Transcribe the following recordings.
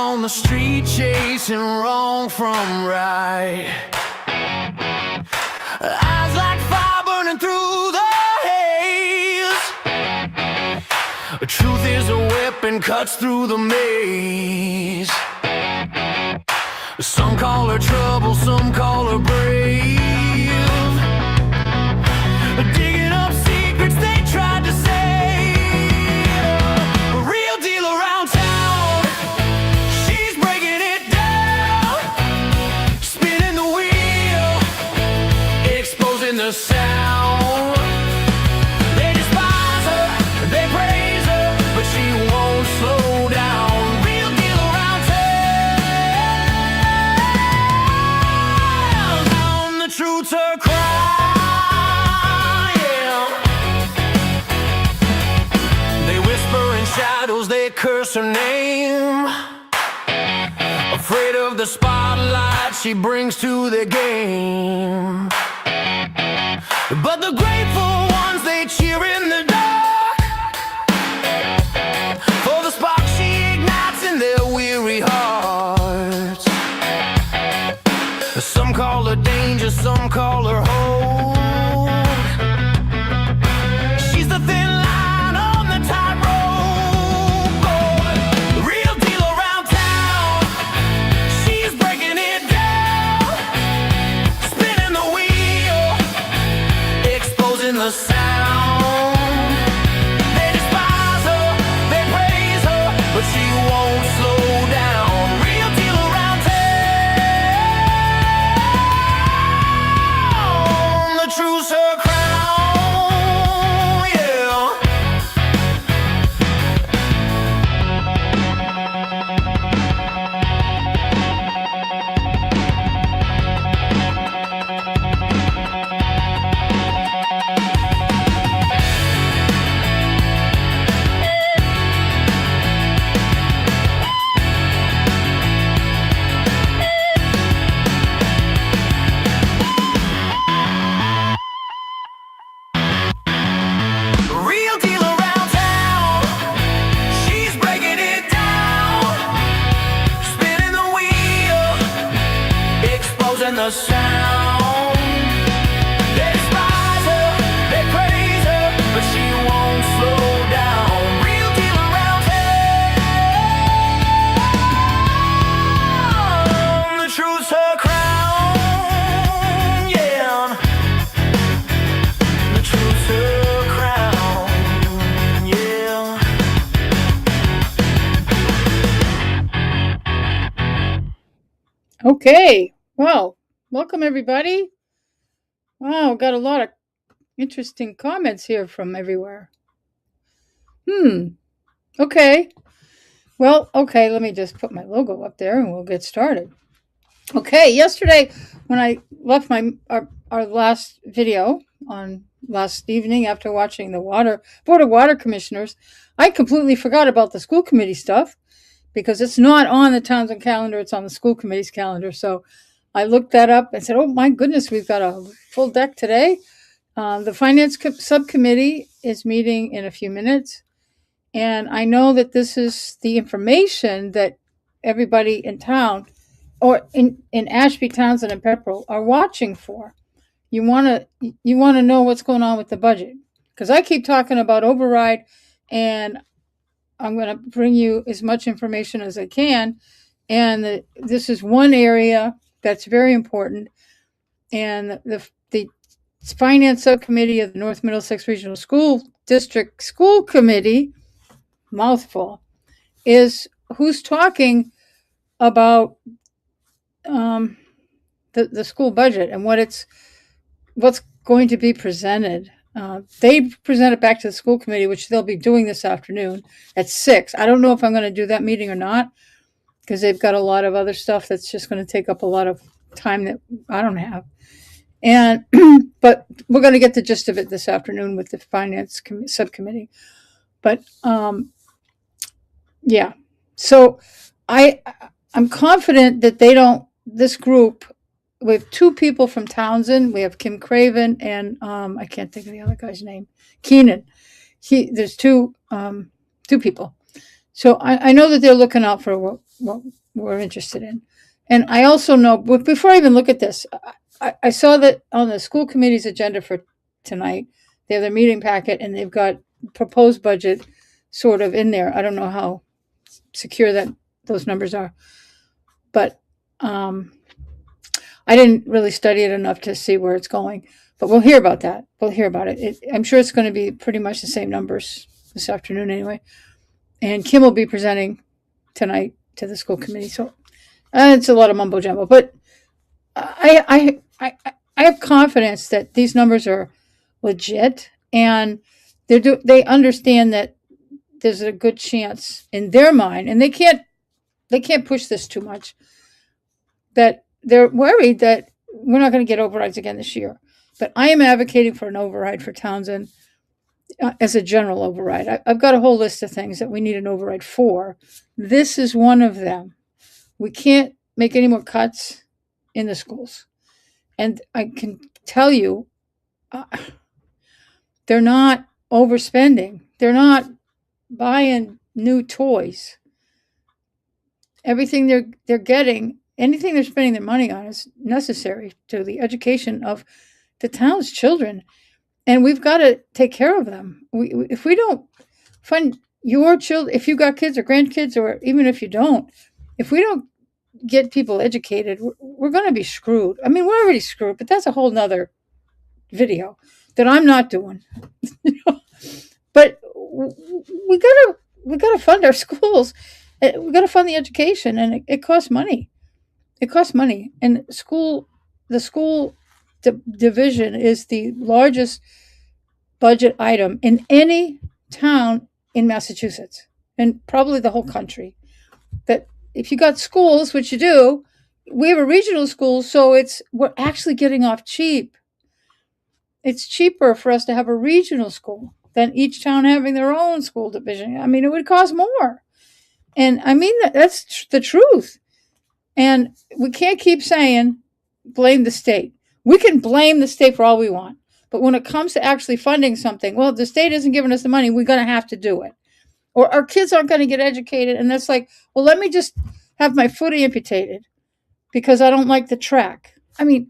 on the street chasing wrong from right. Eyes like fire burning through the haze. Truth is a weapon, cuts through the maze. Some call her trouble, some call her brave. Digging up secrets they tried to save. A real deal around town. She's breaking it down, spinning the wheel, exposing the sound. They despise her, they praise her, but she won't slow down. Real deal around town. The truth's her cry. Shadows, they curse her name. Afraid of the spotlight she brings to the game. But the grateful ones, they cheer in the dark for the spark she ignites in their weary hearts. Some call her danger, some call her hope. She's the thin line on the tightrope. The sound. They despise her, they praise her, but she won't slow down. Real deal around town. The truth's her crown, yeah. The sound. They despise her, they praise her, but she won't slow down. Real deal around town. The truth's her crown, yeah. The truth's her crown, yeah. Okay, well. Welcome, everybody. Wow, got a lot of interesting comments here from everywhere. Okay. Well, okay, let me just put my logo up there and we'll get started. Okay, yesterday when I left our last video on last evening after watching the Board of Water Commissioners, I completely forgot about the school committee stuff because it's not on the Townsend calendar, it's on the school committee's calendar. So I looked that up and said, oh my goodness, we've got a full deck today. The Finance Subcommittee is meeting in a few minutes. And I know that this is the information that everybody in town, or in Ashby, Townsend, and Pepperell are watching for. You want to know what's going on with the budget. Because I keep talking about override, and I'm going to bring you as much information as I can. And this is one area that's very important. And the Finance Subcommittee of the North Middlesex Regional School District School Committee, mouthful, is who's talking about the school budget and what's going to be presented. They present it back to the school committee, which they'll be doing this afternoon at 6. I don't know if I'm going to do that meeting or not, because they've got a lot of other stuff that's just going to take up a lot of time that I don't have. And but we're going to get the gist of it this afternoon with the Finance Subcommittee. But yeah, so I'm confident that this group, we have 2 people from Townsend. We have Kim Craven and I can't think of the other guy's name, Keenan. There's two people. So I know that they're looking out for what we're interested in. And I also know, but before I even look at this, I saw that on the school committee's agenda for tonight, they have their meeting packet and they've got proposed budget sort of in there. I don't know how secure that those numbers are, but I didn't really study it enough to see where it's going. But we'll hear about that. We'll hear about it. I'm sure it's going to be pretty much the same numbers this afternoon anyway. And Kim will be presenting tonight to the school committee. So it's a lot of mumbo jumbo, but I have confidence that these numbers are legit, and they understand that there's a good chance in their mind, and they can't push this too much, that they're worried that we're not going to get overrides again this year. But I am advocating for an override for Townsend as a general override. I've got a whole list of things that we need an override for. This is one of them. We can't make any more cuts in the schools. And I can tell you, they're not overspending. They're not buying new toys. Everything they're getting, anything they're spending their money on is necessary to the education of the town's children. And we've got to take care of them. If we don't fund your children, if you've got kids or grandkids, or even if you don't, if we don't get people educated, we're going to be screwed. I mean, we're already screwed, but that's a whole nother video that I'm not doing. But we gotta fund our schools. We gotta fund the education, and it costs money. It costs money, and the school division is the largest budget item in any town in Massachusetts, and probably the whole country. That if you got schools, which you do, we have a regional school, so we're actually getting off cheap. It's cheaper for us to have a regional school than each town having their own school division. I mean, it would cost more. And I mean, that's the truth. And we can't keep saying, blame the state. We can blame the state for all we want. But when it comes to actually funding something, well, if the state isn't giving us the money, we're going to have to do it. Or our kids aren't going to get educated. And that's like, well, let me just have my foot amputated because I don't like the track. I mean,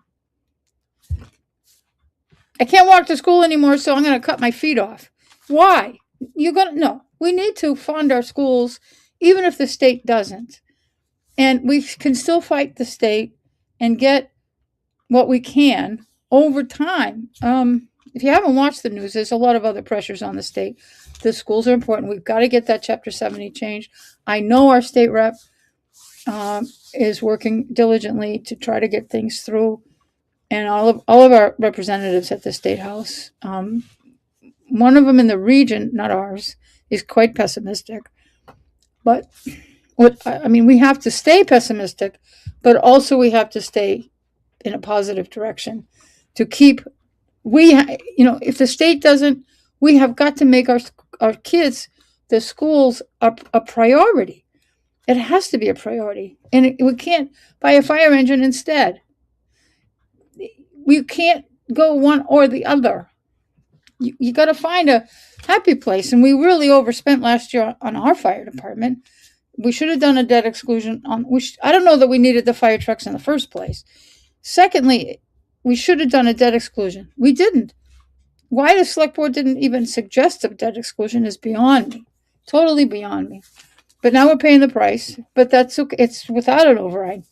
I can't walk to school anymore, so I'm going to cut my feet off. Why? No, we need to fund our schools, even if the state doesn't. And we can still fight the state and get what we can over time. If you haven't watched the news, there's a lot of other pressures on the state. The schools are important. We've got to get that Chapter 70 changed. I know our state rep is working diligently to try to get things through, and all of our representatives at the State House. One of them in the region, not ours, is quite pessimistic. But we have to stay pessimistic, but also we have to stay in a positive direction to keep. If the state doesn't, we have got to make our kids, the schools, a priority. It has to be a priority, and we can't buy a fire engine instead. We can't go one or the other. You got to find a happy place, and we really overspent last year on our fire department. We should have done a debt exclusion I don't know that we needed the fire trucks in the first place. Secondly, we should have done a debt exclusion. We didn't. Why the select board didn't even suggest a debt exclusion is beyond me. Totally beyond me. But now we're paying the price. But that's okay. It's without an override.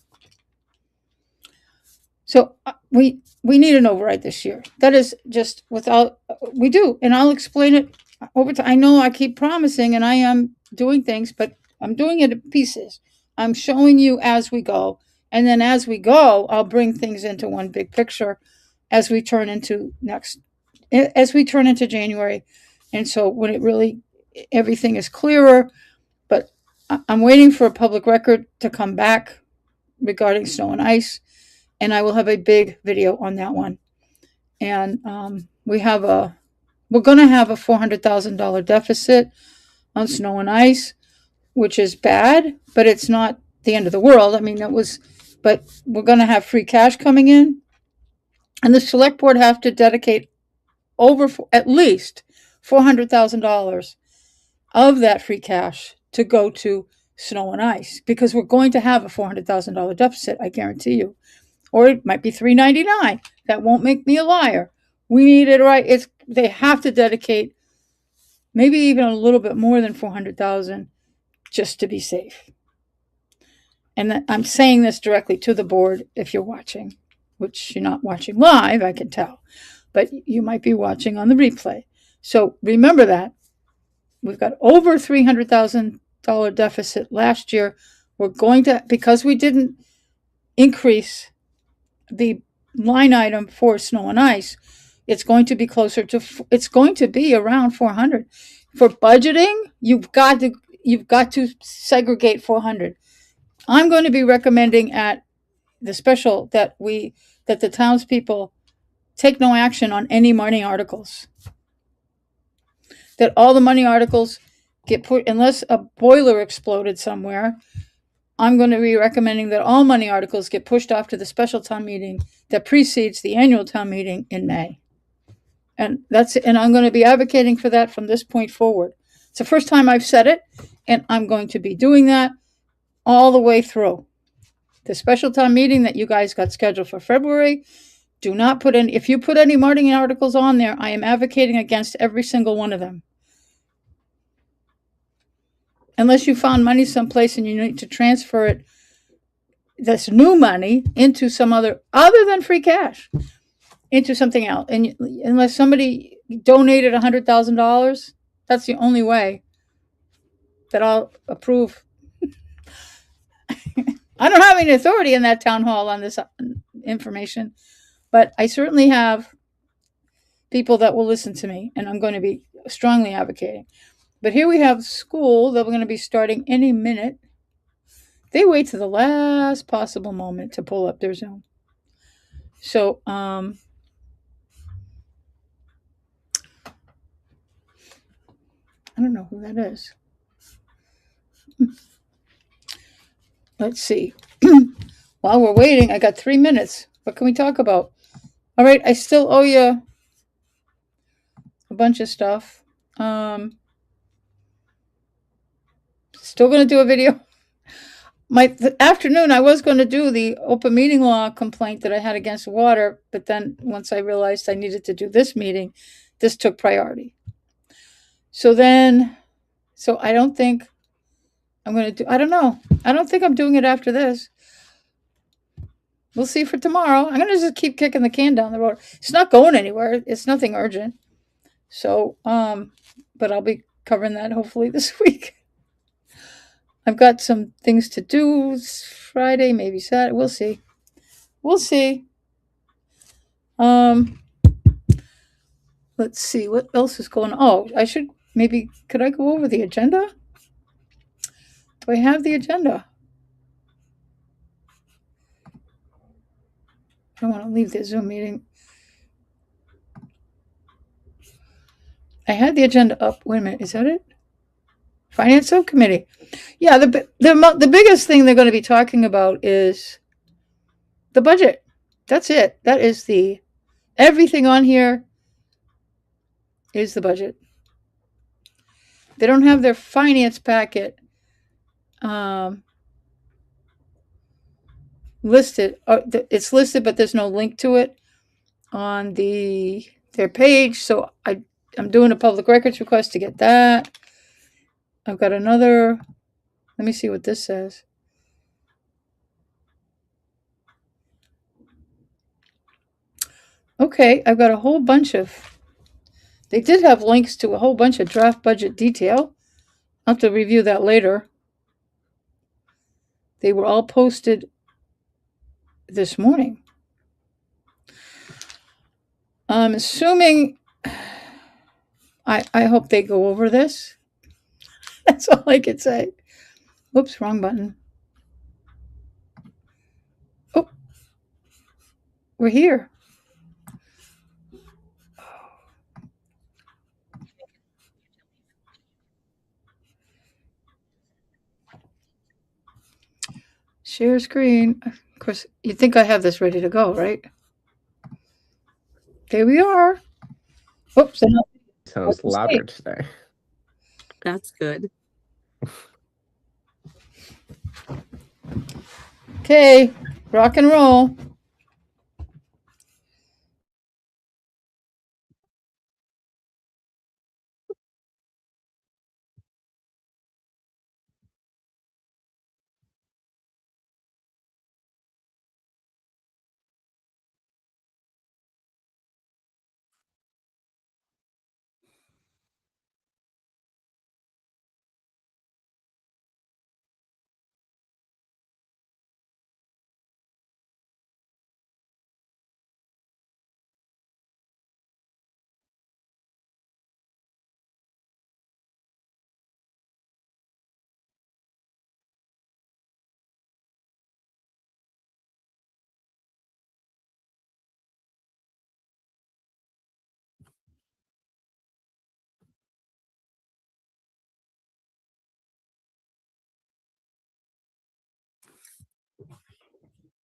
So we need an override this year. That is just we do. And I'll explain it over time. I know I keep promising and I am doing things, but I'm doing it in pieces. I'm showing you as we go. And then as we go, I'll bring things into one big picture as we turn into January. And so when everything is clearer, but I'm waiting for a public record to come back regarding snow and ice. And I will have a big video on that one. And we're going to have a $400,000 deficit on snow and ice, which is bad, but it's not the end of the world. I mean, but we're going to have free cash coming in. And the select board have to dedicate at least $400,000 of that free cash to go to snow and ice, because we're going to have a $400,000 deficit, I guarantee you. Or it might be $399. That won't make me a liar. We need it right. They have to dedicate maybe even a little bit more than 400,000 just to be safe. And I'm saying this directly to the board if you're watching, which you're not watching live, I can tell, but you might be watching on the replay. So remember that. We've got over $300,000 deficit last year. We're going to, because we didn't increase the line item for snow and ice, it's going to be it's going to be around 400. For budgeting, you've got to segregate 400. I'm going to be recommending at the special that the townspeople take no action on any money articles. That all the money articles get put, unless a boiler exploded somewhere, I'm going to be recommending that all money articles get pushed off to the special town meeting that precedes the annual town meeting in May. And I'm going to be advocating for that from this point forward. It's the first time I've said it, and I'm going to be doing that all the way through. The special town meeting that you guys got scheduled for February, do not put in, if you put any money articles on there, I am advocating against every single one of them. Unless you found money someplace and you need to transfer it, this new money, into some other than free cash, into something else. And unless somebody donated $100,000, that's the only way that I'll approve. I don't have any authority in that town hall on this information, but I certainly have people that will listen to me, and I'm going to be strongly advocating. But here we have school that we're going to be starting any minute. They wait to the last possible moment to pull up their Zoom. So, I don't know who that is. Let's see. While we're waiting, I got 3 minutes. What can we talk about? All right, I still owe you a bunch of stuff. Still going to do a video. The afternoon, I was going to do the open meeting law complaint that I had against water, but then once I realized I needed to do this meeting, this took priority. So I don't think I'm going to do, I don't know. I don't think I'm doing it after this. We'll see for tomorrow. I'm going to just keep kicking the can down the road. It's not going anywhere. It's nothing urgent. So, but I'll be covering that hopefully this week. I've got some things to do Friday, maybe Saturday. We'll see. We'll see. Let's see what else is going on. Oh, could I go over the agenda? Do I have the agenda? I don't want to leave the Zoom meeting. I had the agenda up. Wait a minute. Is that it? Finance Subcommittee. Yeah, the biggest thing they're going to be talking about is the budget. That's it. That is everything on here is the budget. They don't have their finance packet listed. It's listed, but there's no link to it on their page. So I'm doing a public records request to get that. I've got another. Let me see what this says. Okay, I've got a whole bunch of. They did have links to a whole bunch of draft budget detail. I'll have to review that later. They were all posted this morning. I'm assuming. I hope they go over this. That's all I could say. Oops, wrong button. Oh, we're here. Share screen. Of course, you think I have this ready to go, right? There we are. Oops. Sounds louder today. That's good. Okay, rock and roll.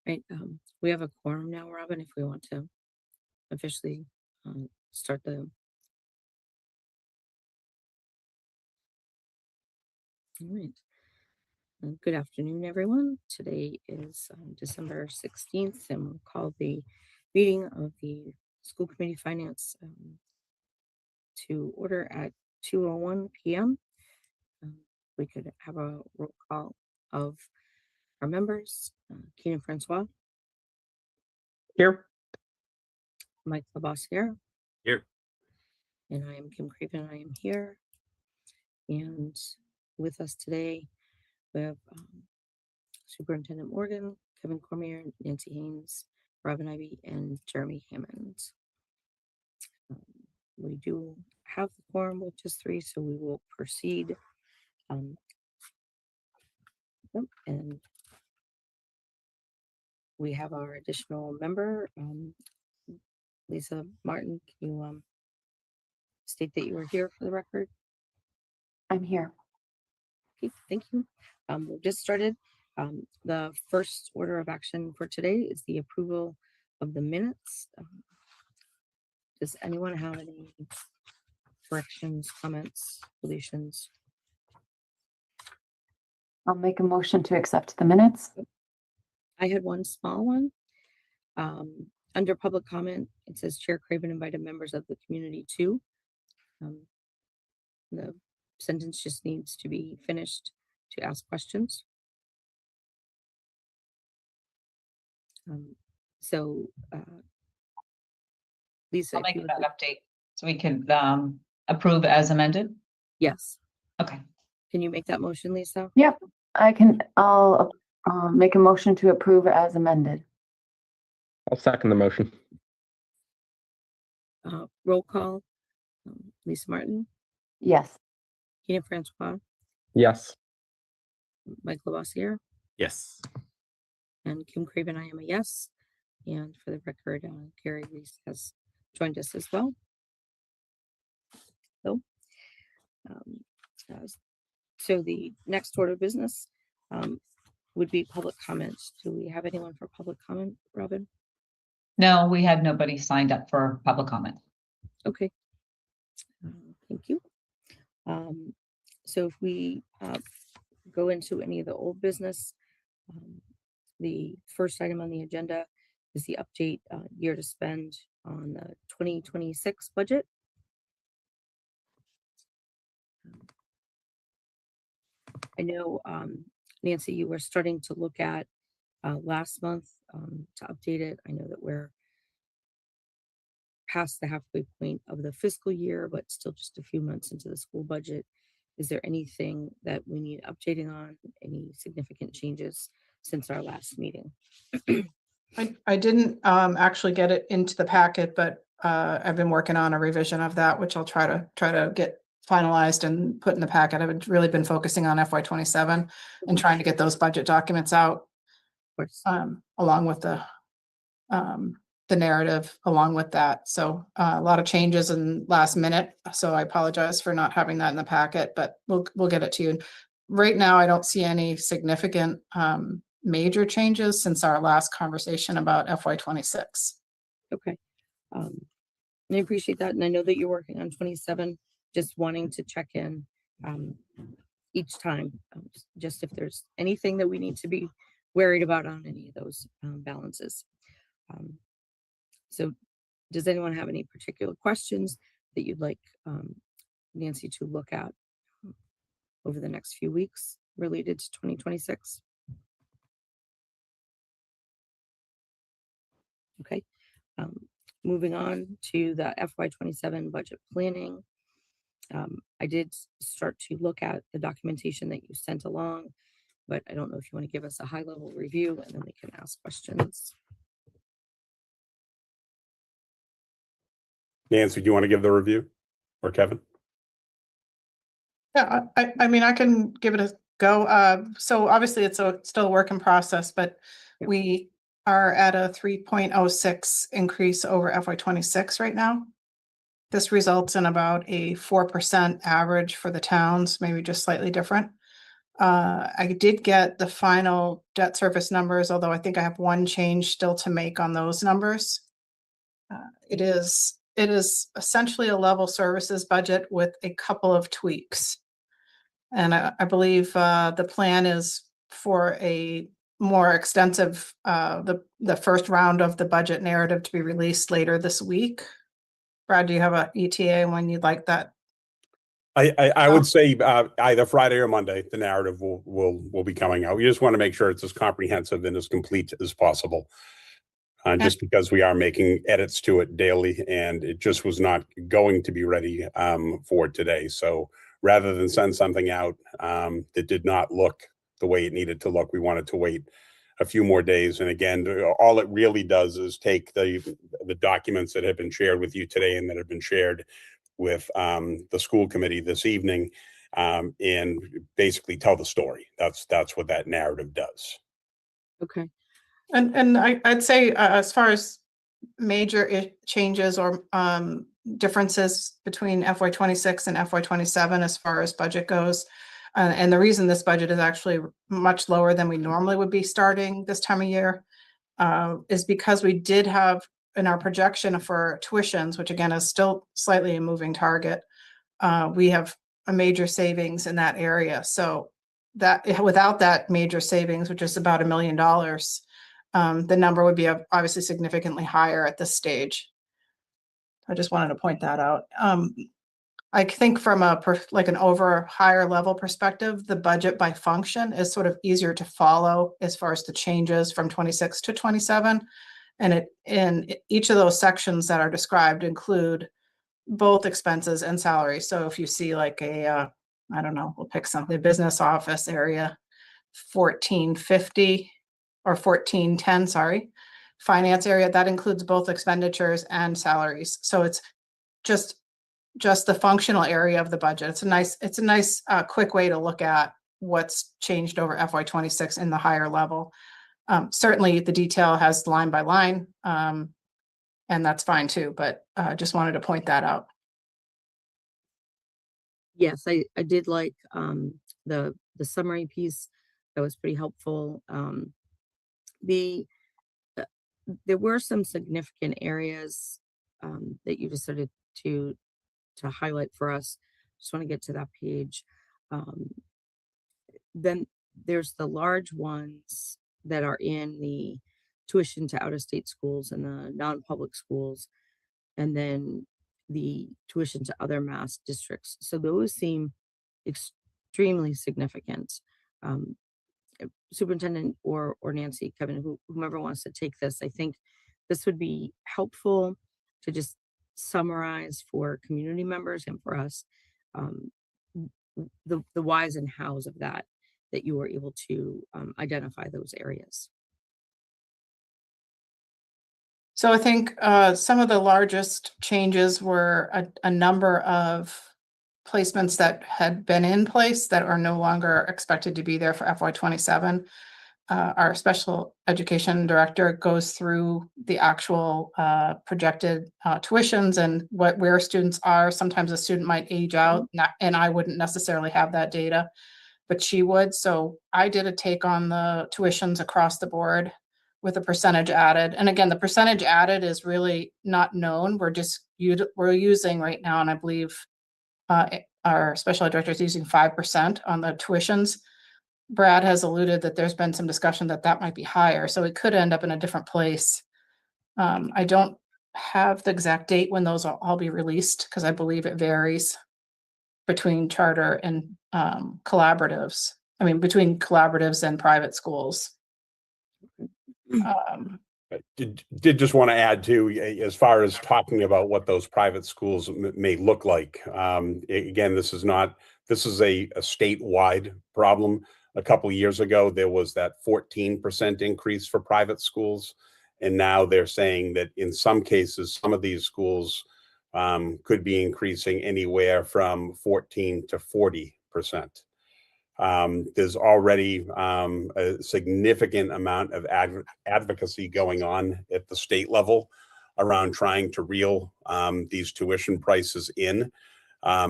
Right, we have a quorum now, Robin, if we want to officially start the. All right. Good afternoon, everyone. Today is December 16th, and we'll call the meeting of the School Committee Finance to order at 2:01 p.m. We could have a roll call of our members. Keenan Francois. Here. Mike Labossiere. Here. And I am Kim Craven. I am here. And with us today, we have Superintendent Morgan, Kevin Cormier, Nancy Haynes, Robin Ivy, and Jeremy Hammond. We do have the quorum with just 3, so we will proceed. And we have our additional member, Lisa Martin. Can you state that you are here for the record? I'm here. Okay, thank you. We'll get started. The first order of action for today is the approval of the minutes. Does anyone have any corrections, comments, deletions? I'll make a motion to accept the minutes. I had one small one. Under public comment, it says Chair Craven invited members of the community too. The sentence just needs to be finished to ask questions. Lisa, I'll if make you would that like- update so we can approve as amended. yes. Okay. Can you make that motion, Lisa? Yep, I'll make a motion to approve as amended. I'll second the motion. Roll call. Lisa Martin, Yes. Keenan Francois, Yes. Mike Labossiere, Yes. and Kim Craven. I am a yes. And for the record, Gary Reese has joined us as well. So the next order of business would be public comments. Do we have anyone for public comment, Robin? No, we had nobody signed up for public comment. Okay. Thank you. So if we go into any of the old business, the first item on the agenda is the update year to spend on the 2026 budget. I know, Nancy, you were starting to look at last month to update it. I know that we're past the halfway point of the fiscal year, but still just a few months into the school budget. Is there anything that we need updating on? Any significant changes since our last meeting? I didn't actually get it into the packet, but I've been working on a revision of that, which I'll try to get finalized and put in the packet. I've really been focusing on FY27 and trying to get those budget documents out, Of course. along with the narrative along with that. So a lot of changes in last minute. So I apologize for not having that in the packet, but we'll get it to you. Right now, I don't see any significant major changes since our last conversation about FY26. Okay. And I appreciate that. And I know that you're working on 27, just wanting to check in each time, just if there's anything that we need to be worried about on any of those balances. So does anyone have any particular questions that you'd like Nancy to look at over the next few weeks related to 2026? Okay. Moving on to the FY27 budget planning. I did start to look at the documentation that you sent along, but I don't know if you want to give us a high level review and then we can ask questions. Nancy, do you want to give the review, or Kevin? Yeah, I mean, I can give it a go. So obviously it's still a work in process, but Yep. we are at a 3.06 increase over FY26 right now. This results in about a 4% average for the towns, maybe just slightly different. I did get the final debt service numbers, although I think I have one change still to make on those numbers. It is essentially a level services budget with a couple of tweaks. And I believe the plan is for a more extensive, the first round of the budget narrative to be released later this week. Brad, do you have a ETA when you'd like that? I would say either Friday or Monday, the narrative will be coming out. We just want to make sure it's as comprehensive and as complete as possible. Just because we are making edits to it daily, and it just was not going to be ready for today. So rather than send something out that did not look the way it needed to look, we wanted to wait a few more days. And again, all it really does is take the documents that have been shared with you today and that have been shared with the school committee this evening, and basically tell the story. That's what that narrative does. Okay. And I'd say as far as major changes or differences between FY26 and FY27 as far as budget goes, and the reason this budget is actually much lower than we normally would be starting this time of year is because we did have in our projection for tuitions, which again is still slightly a moving target, we have a major savings in that area. So that without that major savings, which is about $1 million, the number would be obviously significantly higher at this stage. I just wanted to point that out. I think from like an over higher level perspective, the budget by function is sort of easier to follow as far as the changes from 26 to 27. And in each of those sections that are described include both expenses and salaries. So if you see like I don't know, we'll pick something, business office area, 1450 or 1410, sorry, finance area, that includes both expenditures and salaries. So it's just the functional area of the budget. It's a nice quick way to look at what's changed over FY26 in the higher level. Certainly the detail has line by line, and that's fine too, but just wanted to point that out. Yes, I did like the summary piece. That was pretty helpful. There were some significant areas that you decided to highlight for us. Just want to get to that page. Then there's the large ones that are in the tuition to out-of-state schools and the non-public schools, and then the tuition to other mass districts. So those seem extremely significant. Superintendent or Nancy, Kevin, whomever wants to take this, I think this would be helpful to just summarize for community members and for us the whys and hows of that you were able to identify those areas. So I think some of the largest changes were a number of placements that had been in place that are no longer expected to be there for FY27. Our special education director goes through the actual projected tuitions and where students are. Sometimes a student might age out, and I wouldn't necessarily have that data, but she would. So I did a take on the tuitions across the board with a percentage added. And again, the percentage added is really not known. We're using right now, and I believe our special ed director is using 5% on the tuitions. Brad has alluded that there's been some discussion that that might be higher, so it could end up in a different place. I don't have the exact date when those will all be released, because I believe it varies between charter and collaboratives. I mean, between collaboratives and private schools. Did just want to add too, as far as talking about what those private schools may look like. Again, this is a statewide problem. A couple of years ago, there was that 14% increase for private schools. And now they're saying that in some cases, some of these schools could be increasing anywhere from 14 to 40%. There's already a significant amount of advocacy going on at the state level around trying to reel these tuition prices in.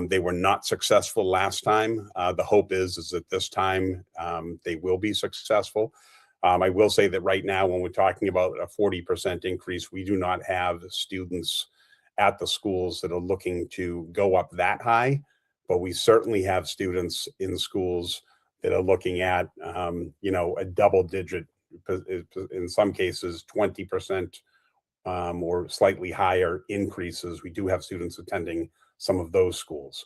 They were not successful last time. The hope is that this time they will be successful. I will say that right now, when we're talking about a 40% increase, we do not have students at the schools that are looking to go up that high, but we certainly have students in schools that are looking at, a double digit, in some cases, 20% or slightly higher increases. We do have students attending some of those schools.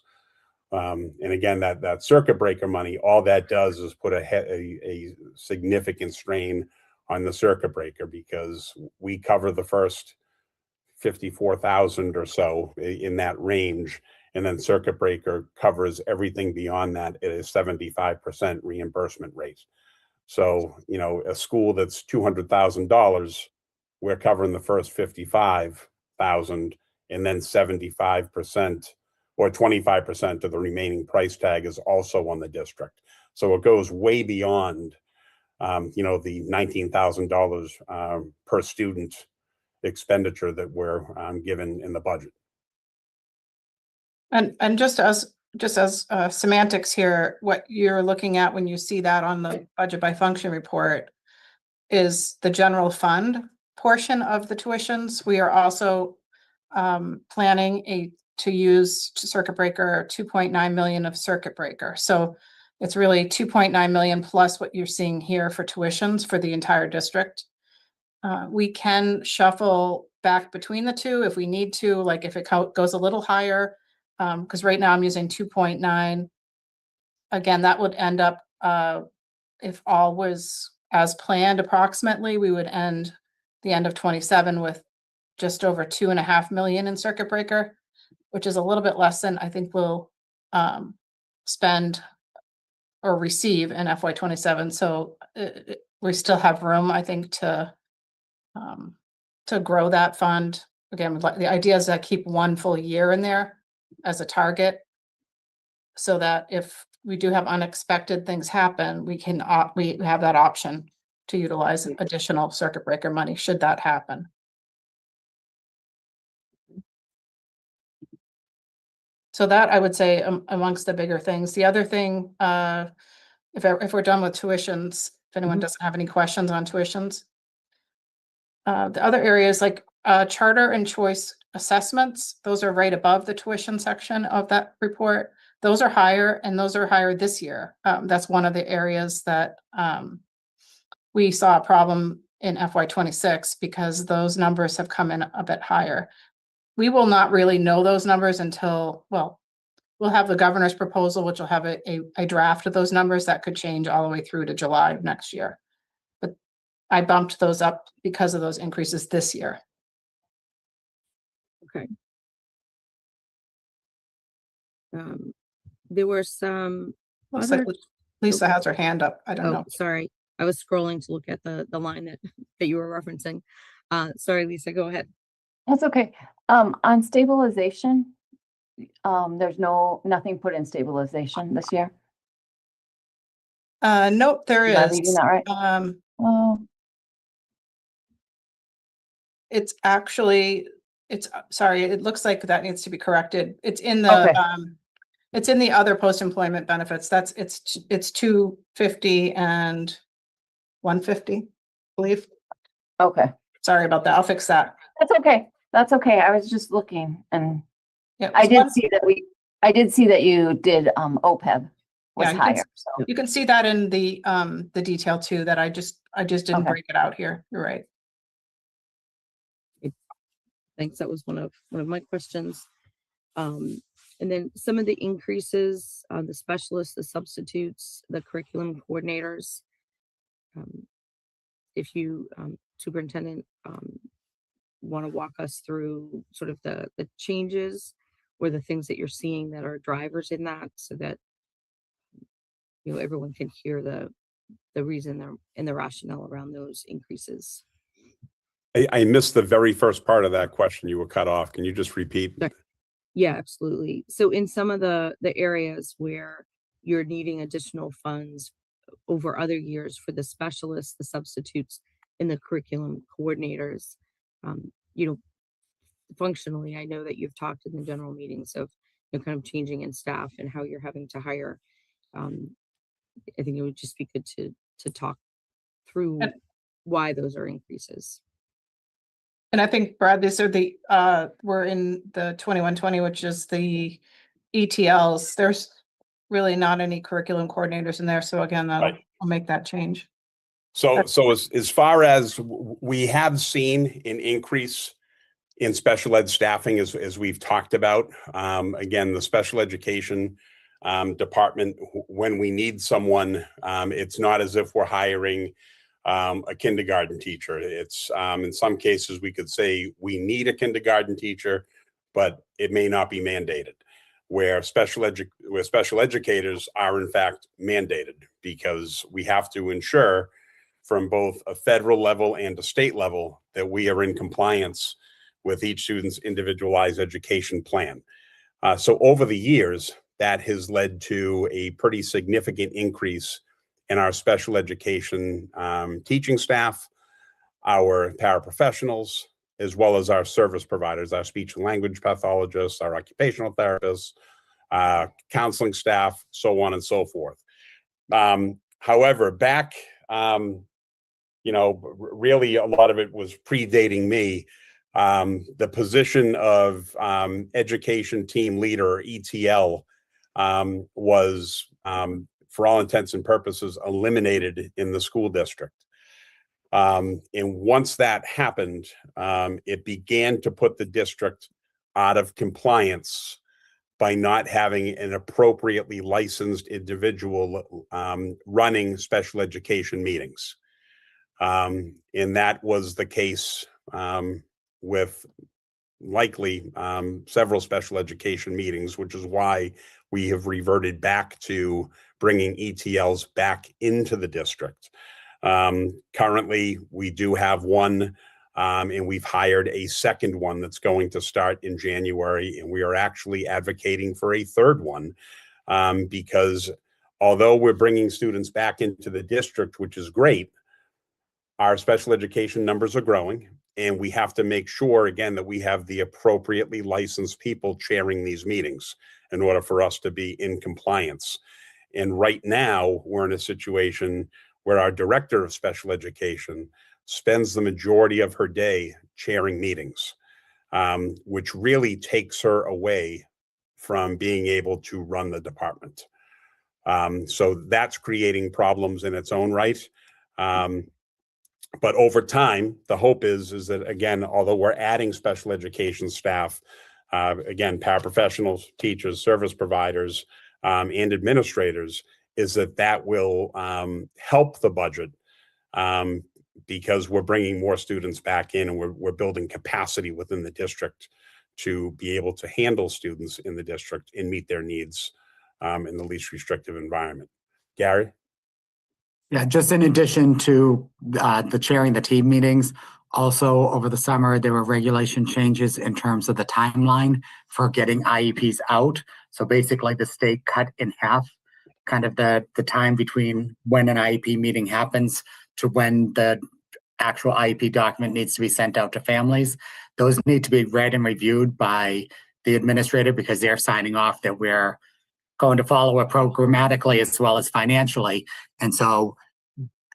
And again, that circuit breaker money, all that does is put a significant strain on the circuit breaker, because we cover the first 54,000 or so in that range. And then circuit breaker covers everything beyond that at a 75% reimbursement rate. So, a school that's $200,000, we're covering the first 55,000, and then 75% or 25% of the remaining price tag is also on the district. So it goes way beyond, the $19,000 per student expenditure that we're given in the budget. And just as semantics here, what you're looking at when you see that on the budget by function report is the general fund portion of the tuitions. We are also planning to use circuit breaker 2.9 million of circuit breaker. So it's really 2.9 million plus what you're seeing here for tuitions for the entire district. We can shuffle back between the two if we need to, like if it goes a little higher, because right now I'm using 2.9. Again, that would end up, if all was as planned approximately, we would end the end of 27 with just over 2.5 million in circuit breaker, which is a little bit less than I think we'll spend or receive in FY27. So we still have room, I think, to grow that fund. Again, the idea is that keep one full year in there as a target, so that if we do have unexpected things happen, we have that option to utilize additional circuit breaker money should that happen. So that I would say amongst the bigger things. The other thing, if we're done with tuitions, if anyone doesn't have any questions on tuitions, the other areas like charter and choice assessments, those are right above the tuition section of that report. Those are higher, and those are higher this year. That's one of the areas that we saw a problem in FY26 because those numbers have come in a bit higher. We will not really know those numbers until, well, we'll have the governor's proposal, which will have a draft of those numbers that could change all the way through to July of next year. But I bumped those up because of those increases this year. Okay. There were some Looks like other, Lisa has her hand up. I don't know. sorry. I was scrolling to look at the line that you were referencing. Sorry, Lisa, go ahead. That's okay. On stabilization, there's nothing put in stabilization this year. Nope, there Am I is. reading that right? Oh, It's actually, sorry, it looks like that needs to be corrected. It's in the, Okay. it's in the other post-employment benefits. It's 250 and 150, I believe. okay. Sorry about that. I'll fix that. That's okay. That's okay. I was just looking, and Yeah, I did see that you did OPEB. was Yeah, you can higher, so. You can see that in the detail too, that I just didn't Okay. break it out here. You're right. Thanks. That was one of my questions. And then some of the increases, the specialists, the substitutes, the curriculum coordinators. If you, superintendent, want to walk us through sort of the changes or the things that you're seeing that are drivers in that, so that everyone can hear the reason and the rationale around those increases. I missed the very first part of that question. You were cut off. Can you just repeat? Yeah, absolutely. So in some of the areas where you're needing additional funds over other years for the specialists, the substitutes, and the curriculum coordinators, functionally, I know that you've talked in the general meetings of kind of changing in staff and how you're having to hire. I think it would just be good to talk through why those are increases. And I think, Brad, these are the, we're in the 21-20, which is the ETLs. There's really not any curriculum coordinators in there. So again, I'll make that change. So as far as we have seen an increase in special ed staffing, as we've talked about, again, the special education department, when we need someone, it's not as if we're hiring a kindergarten teacher. It's in some cases we could say we need a kindergarten teacher, but it may not be mandated. Where special educators are in fact mandated, because we have to ensure from both a federal level and a state level that we are in compliance with each student's individualized education plan. So over the years, that has led to a pretty significant increase in our special education teaching staff, our paraprofessionals, as well as our service providers, our speech and language pathologists, our occupational therapists, counseling staff, so on and so forth. However, back, really a lot of it was predating me. The position of education team leader, or ETL, was, for all intents and purposes, eliminated in the school district. And once that happened, it began to put the district out of compliance by not having an appropriately licensed individual running special education meetings. And that was the case with likely several special education meetings, which is why we have reverted back to bringing ETLs back into the district. Currently, we do have one, and we've hired a second one that's going to start in January, and we are actually advocating for a third one, because although we're bringing students back into the district, which is great, our special education numbers are growing, and we have to make sure, again, that we have the appropriately licensed people chairing these meetings in order for us to be in compliance. And right now, we're in a situation where our director of special education spends the majority of her day chairing meetings, which really takes her away from being able to run the department. So that's creating problems in its own right. But over time, the hope is that, again, although we're adding special education staff, again, paraprofessionals, teachers, service providers, and administrators, is that will help the budget, because we're bringing more students back in, and we're building capacity within the district to be able to handle students in the district and meet their needs in the least restrictive environment. Gary? Yeah, just in addition to the chairing the team meetings, also over the summer, there were regulation changes in terms of the timeline for getting IEPs out. So basically the state cut in half kind of the time between when an IEP meeting happens to when the actual IEP document needs to be sent out to families. Those need to be read and reviewed by the administrator, because they're signing off that we're going to follow it programmatically as well as financially. And so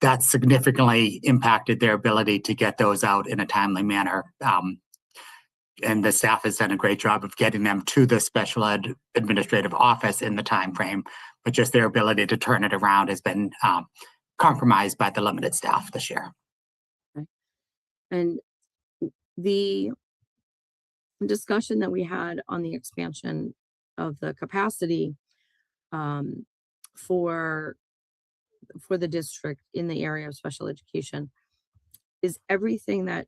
that significantly impacted their ability to get those out in a timely manner. And the staff has done a great job of getting them to the special ed administrative office in the time frame. but just their ability to turn it around has been compromised by the limited staff this year. And the discussion that we had on the expansion of the capacity for the district in the area of special education, is everything that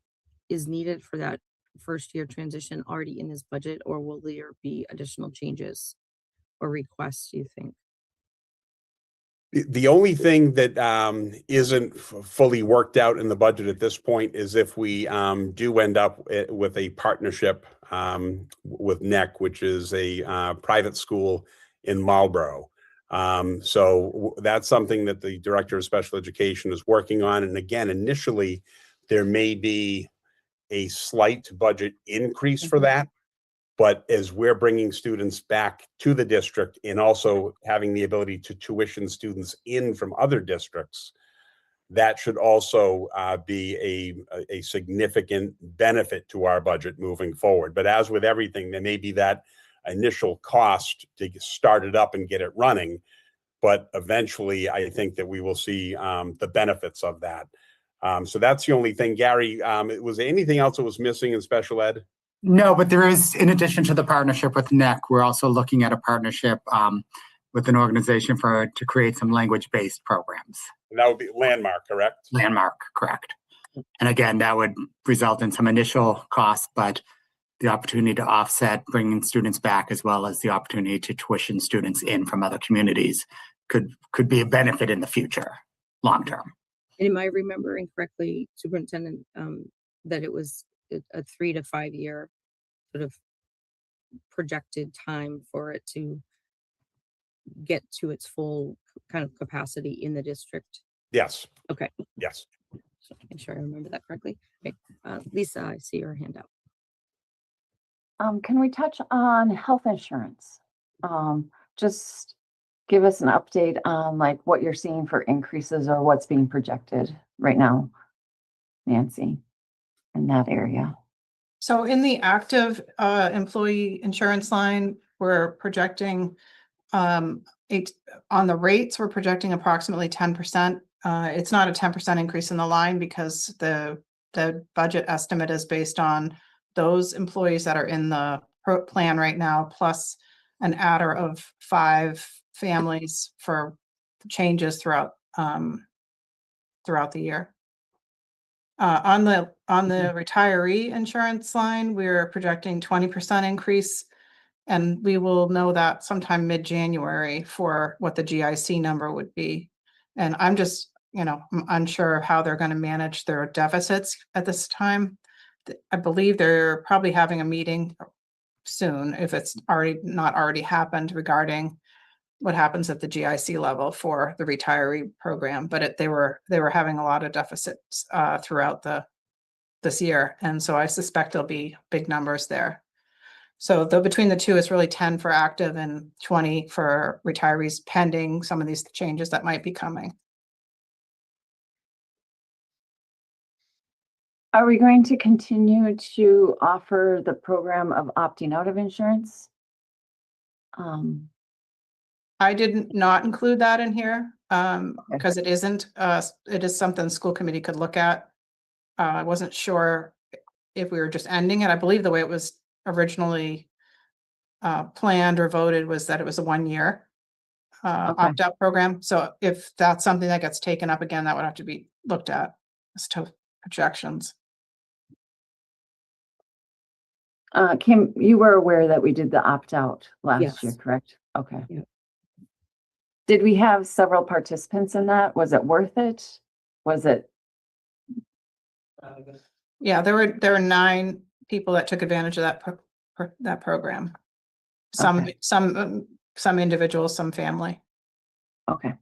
is needed for that first year transition already in this budget, or will there be additional changes or requests, do you think? The only thing that isn't fully worked out in the budget at this point is if we do end up with a partnership with NEC, which is a private school in Marlborough. So that's something that the Director of Special Education is working on. And again, initially, there may be a slight budget increase for that. But as we're bringing students back to the district and also having the ability to tuition students in from other districts, that should also be a significant benefit to our budget moving forward. But as with everything, there may be that initial cost to start it up and get it running. But eventually, I think that we will see the benefits of that. So that's the only thing. Gary, was there anything else that was missing in special ed? No, but there is, in addition to the partnership with NEC, we're also looking at a partnership with an organization to create some language-based programs. And that would be Landmark, correct? Landmark, correct. And again, that would result in some initial costs, but the opportunity to offset bringing students back, as well as the opportunity to tuition students in from other communities, could be a benefit in the future, long term. And am I remembering correctly, Superintendent, that it was a 3 to 5 year sort of projected time for it to get to its full kind of capacity in the district? Yes. Okay. Yes. So make sure I remember that correctly. Okay. Lisa, I see your hand out. Can we touch on health insurance? Just give us an update on like what you're seeing for increases or what's being projected right now, Nancy, in that area. So in the active employee insurance line, we're projecting on the rates, we're projecting approximately 10%. It's not a 10% increase in the line because the budget estimate is based on those employees that are in the plan right now, plus an adder of 5 families for changes throughout the year. On the retiree insurance line, we're projecting 20% increase, and we will know that sometime mid-January for what the GIC number would be. And I'm just, I'm unsure of how they're going to manage their deficits at this time. I believe they're probably having a meeting soon, if it's not already happened, regarding what happens at the GIC level for the retiree program. But they were having a lot of deficits throughout this year, and so I suspect there'll be big numbers there. So between the two, it's really 10 for active and 20 for retirees, pending some of these changes that might be coming. Are we going to continue to offer the program of opting out of insurance? I did not include that in here because it isn't. It is something the school committee could look at. I wasn't sure if we were just ending it. I believe the way it was originally planned or voted was that it was a 1 year opt-out program. So if that's something that gets taken up again, that would have to be looked at as to projections. Kim, you were aware that we did the opt-out last Yes. year, correct? Okay. Yep. Did we have several participants in that? Was it worth it? Was it? Yeah, there were 9 people that took advantage of that program. Okay. Some individuals, some family. Okay.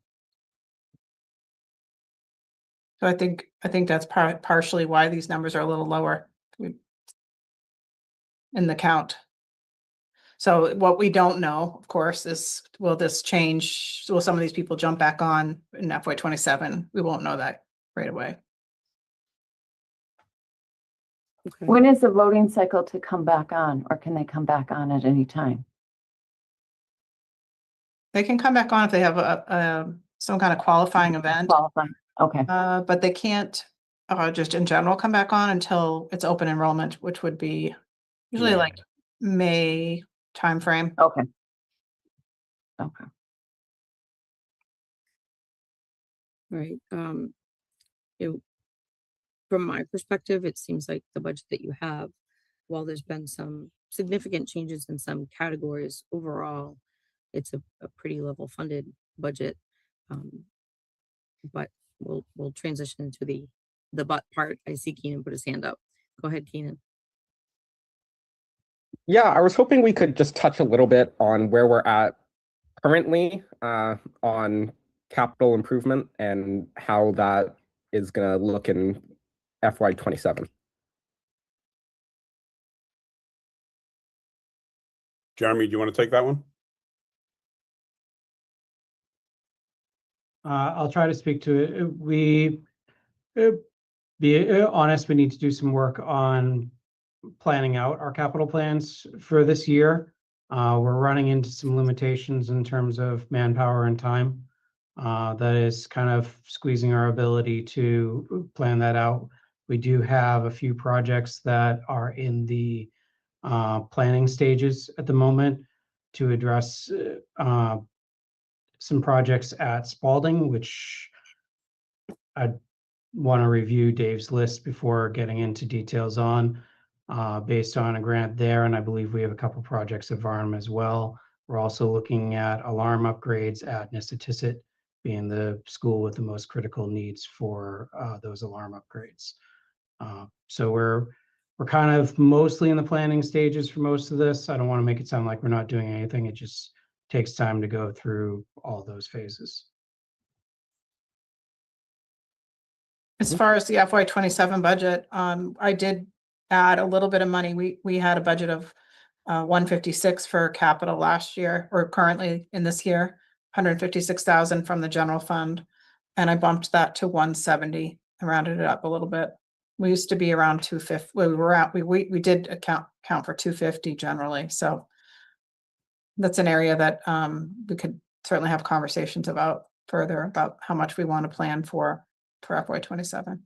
So I think that's partially why these numbers are a little lower in the count. So what we don't know, of course, is will this change? Will some of these people jump back on in FY27? We won't know that right away. Okay. When is the voting cycle to come back on, or can they come back on at any time? They can come back on if they have some kind of qualifying event, Qualifying. Okay, but they can't just in general come back on until it's open enrollment, which would be usually Yeah. like May timeframe. okay. Okay. Right. It, from my perspective, it seems like the budget that you have, while there's been some significant changes in some categories, overall, it's a pretty level funded budget. But we'll transition into the but part. I see Keenan put his hand up. Go ahead, Keenan. Yeah, I was hoping we could just touch a little bit on where we're at currently on capital improvement and how that is going to look in FY27. Jeremy, do you want to take that one? I'll try to speak to it. We, be honest, we need to do some work on planning out our capital plans for this year. We're running into some limitations in terms of manpower and time. That is kind of squeezing our ability to plan that out. We do have a few projects that are in the planning stages at the moment to address some projects at Spalding, which I want to review Dave's list before getting into details on, based on a grant there. And I believe we have a couple projects at Varnum as well. We're also looking at alarm upgrades at Nissitissit, being the school with the most critical needs for those alarm upgrades. So we're kind of mostly in the planning stages for most of this. I don't want to make it sound like we're not doing anything. It just takes time to go through all those phases. As far as the FY27 budget, I did add a little bit of money. We had a budget of 156 for capital last year, or currently in this year, 156,000 from the general fund. And I bumped that to 170 and rounded it up a little bit. We used to be around 250. We were at, we did count for 250 generally. So that's an area that we could certainly have conversations about further about how much we want to plan for FY27.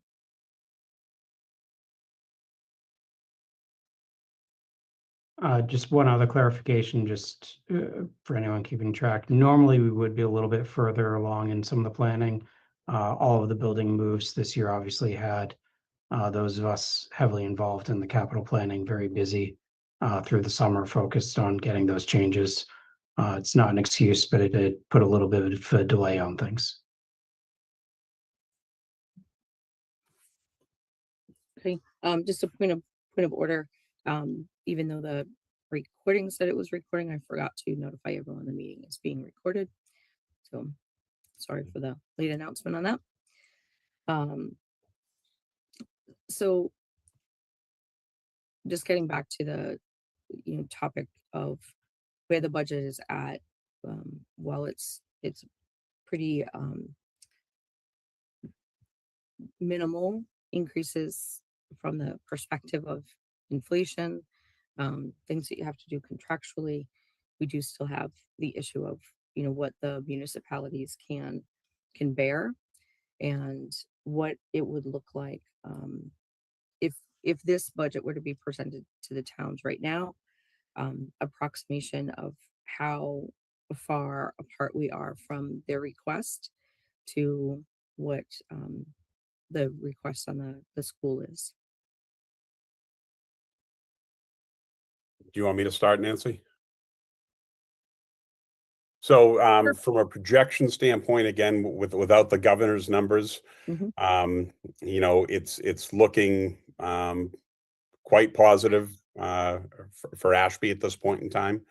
Just one other clarification, just for anyone keeping track. Normally, we would be a little bit further along in some of the planning. All of the building moves this year obviously had those of us heavily involved in the capital planning very busy through the summer, focused on getting those changes. It's not an excuse, but it did put a little bit of a delay on things. Okay. Just a point of order. Even though the recording said it was recording, I forgot to notify everyone the meeting is being recorded. So sorry for the late announcement on that. So just getting back to the topic of where the budget is at, while it's pretty minimal increases from the perspective of inflation, things that you have to do contractually, we do still have the issue of what the municipalities can bear, and what it would look like if this budget were to be presented to the towns right now. Approximation of how far apart we are from their request to what the request on the school is. Do you want me to start, Nancy? So from a projection standpoint, again, without the governor's numbers, it's looking quite positive for Ashby at this point in time.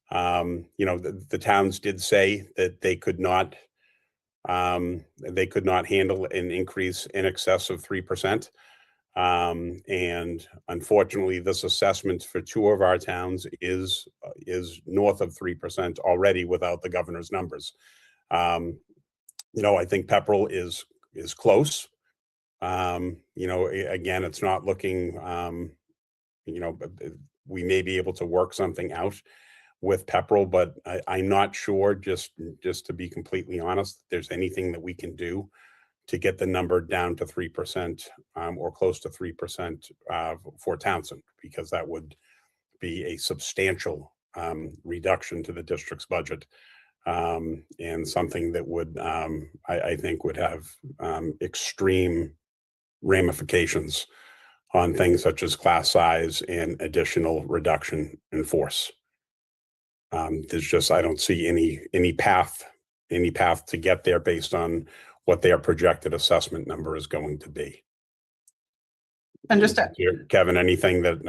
The towns did say that they could not handle an increase in excess of 3%. And unfortunately, this assessment for two of our towns is north of 3% already without the governor's numbers. I think Pepperell is close. Again, it's not looking, we may be able to work something out. with Pepperell, but I'm not sure, just to be completely honest, if there's anything that we can do to get the number down to 3% or close to 3% for Townsend, because that would be a substantial reduction to the district's budget, and something that would, I think, would have extreme ramifications on things such as class size and additional reduction in force. There's just, I don't see any path to get there based on what their projected assessment number is going to be. And just Kevin, anything that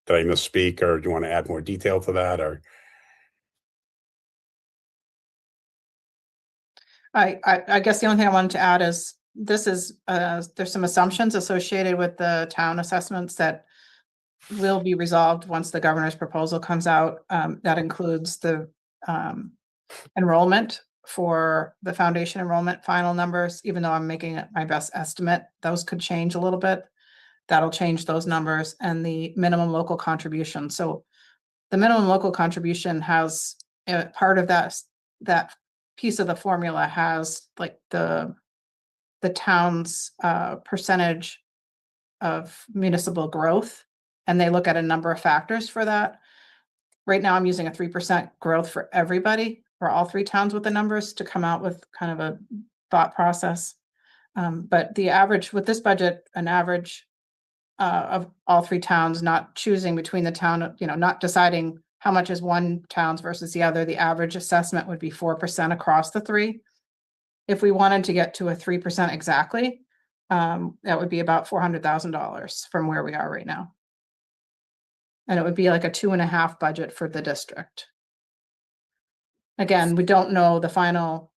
did I misspeak, or do you want to add more detail to that? Or I guess the only thing I wanted to add is this is there's some assumptions associated with the town assessments that will be resolved once the governor's proposal comes out. That includes the enrollment for the foundation enrollment final numbers, even though I'm making it my best estimate, those could change a little bit. That'll change those numbers, and the minimum local contribution. So the minimum local contribution has part of that piece of the formula has like the town's percentage of municipal growth, and they look at a number of factors for that. Right now, I'm using a 3% growth for everybody, for all three towns with the numbers, to come out with kind of a thought process. But the average with this budget, an average of all three towns, not choosing between the town, not deciding how much is one town's versus the other, the average assessment would be 4% across the three. If we wanted to get to a 3% exactly, that would be about $400,000 from where we are right now. And it would be like a 2.5 budget for the district. Again, we don't know the final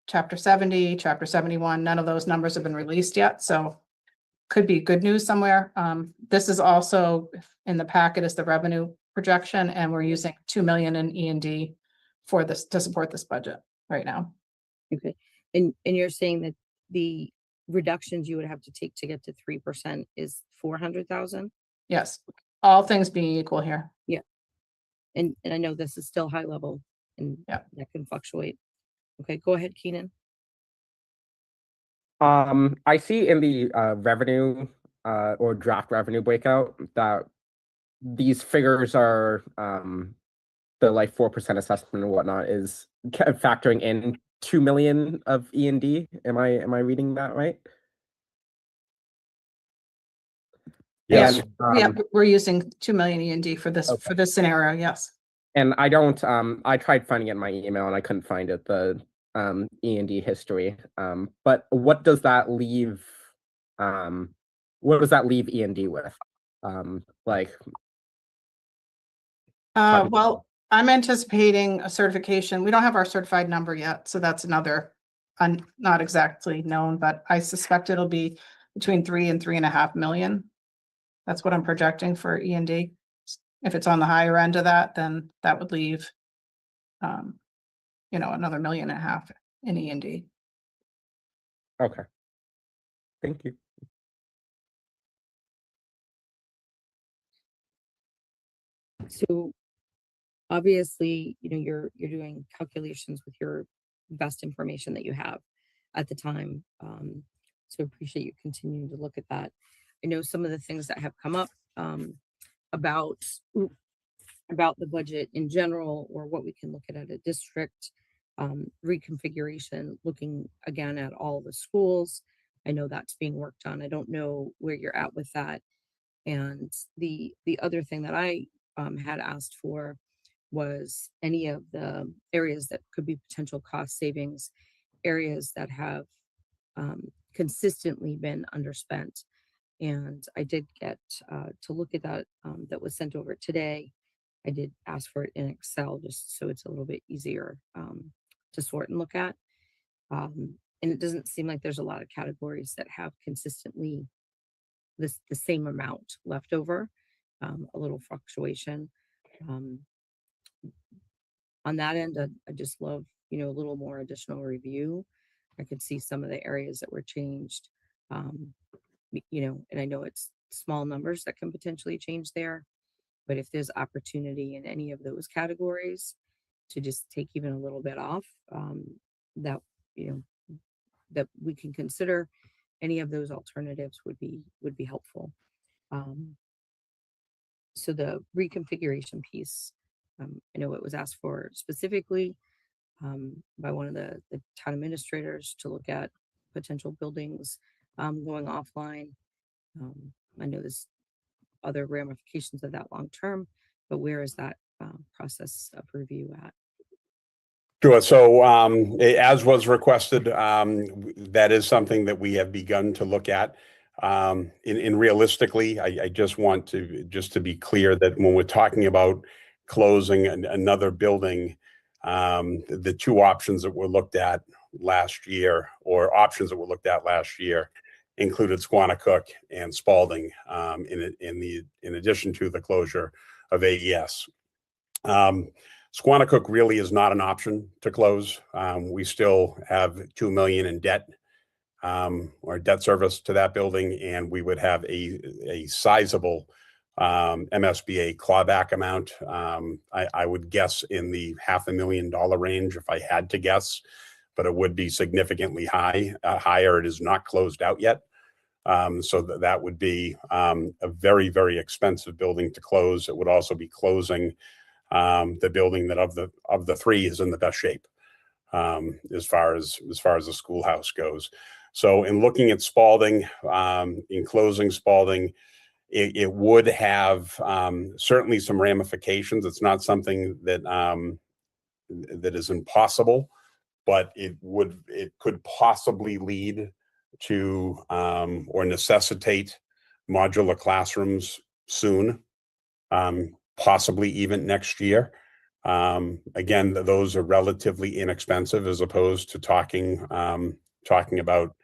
chapter 70, chapter 71, none of those numbers have been released yet, so could be good news somewhere. This is also in the packet is the revenue projection, and we're using 2 million in E&D for this to support this budget right now. Okay. And you're saying that the reductions you would have to take to get to 3% is 400,000? Yes, all things being equal here. Yeah. And I know this is still high level, and yeah, that can fluctuate. Okay, go ahead, Keenan. I see in the revenue or draft revenue breakout that these figures are the like 4% assessment and whatnot is factoring in 2 million of E&D. Am I reading that right? yes, yeah, we're using 2 million E&D for this Okay. for this scenario. Yes. And I don't I tried finding it in my email and I couldn't find it, the E&D history. But what does that leave E&D with? Like Well, I'm anticipating a certification. We don't have our certified number yet, so that's another not exactly known, but I suspect it'll be between 3 and 3.5 million. That's what I'm projecting for E&D. If it's on the higher end of that, then that would leave, another 1.5 million in E&D. Okay. Thank you. So obviously, you're doing calculations with your best information that you have at the time. So appreciate you continuing to look at that. I know some of the things that have come up about the budget in general, or what we can look at a district reconfiguration, looking again at all the schools. I know that's being worked on. I don't know where you're at with that. And the other thing that I had asked for was any of the areas that could be potential cost savings, areas that have consistently been underspent. And I did get to look at that. That was sent over today. I did ask for it in Excel just so it's a little bit easier to sort and look at. And it doesn't seem like there's a lot of categories that have consistently the same amount left over, a little fluctuation. On that end, I just love, a little more additional review. I could see some of the areas that were changed, and I know it's small numbers that can potentially change there. But if there's opportunity in any of those categories to just take even a little bit off, that, that we can consider, any of those alternatives would be helpful. So the reconfiguration piece, I know it was asked for specifically by one of the town administrators to look at potential buildings going offline. I know there's other ramifications of that long term, but where is that process of review at? Sure. So as was requested, that is something that we have begun to look at. In realistically, I just want to be clear that when we're talking about closing another building, the two options that were looked at last year, or options that were looked at last year, included Squanicook and Spalding, in addition to the closure of AES. Squanicook really is not an option to close. We still have $2 million in debt, or debt service to that building, and we would have a sizable MSBA clawback amount. I would guess in the $500,000 range if I had to guess, but it would be significantly higher. It is not closed out yet. So that would be a very, very expensive building to close. It would also be closing the building that of the three is in the best shape as far as the schoolhouse goes. So in looking at Spalding, in closing Spalding, it would have certainly some ramifications. It's not something that that is impossible, but it could possibly lead to or necessitate modular classrooms soon, possibly even next year. Again, those are relatively inexpensive as opposed to talking about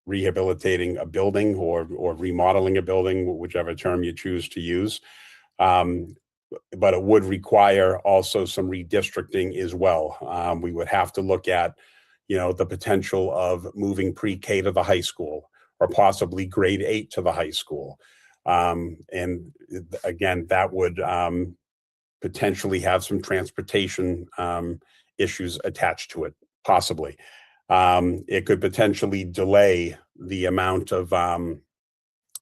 rehabilitating a building or remodeling a building, whichever term you choose to use. But it would require also some redistricting as well. We would have to look at, the potential of moving pre-K to the high school, or possibly grade 8 to the high school. And again, that would potentially have some transportation issues attached to it, possibly. It could potentially delay the amount of,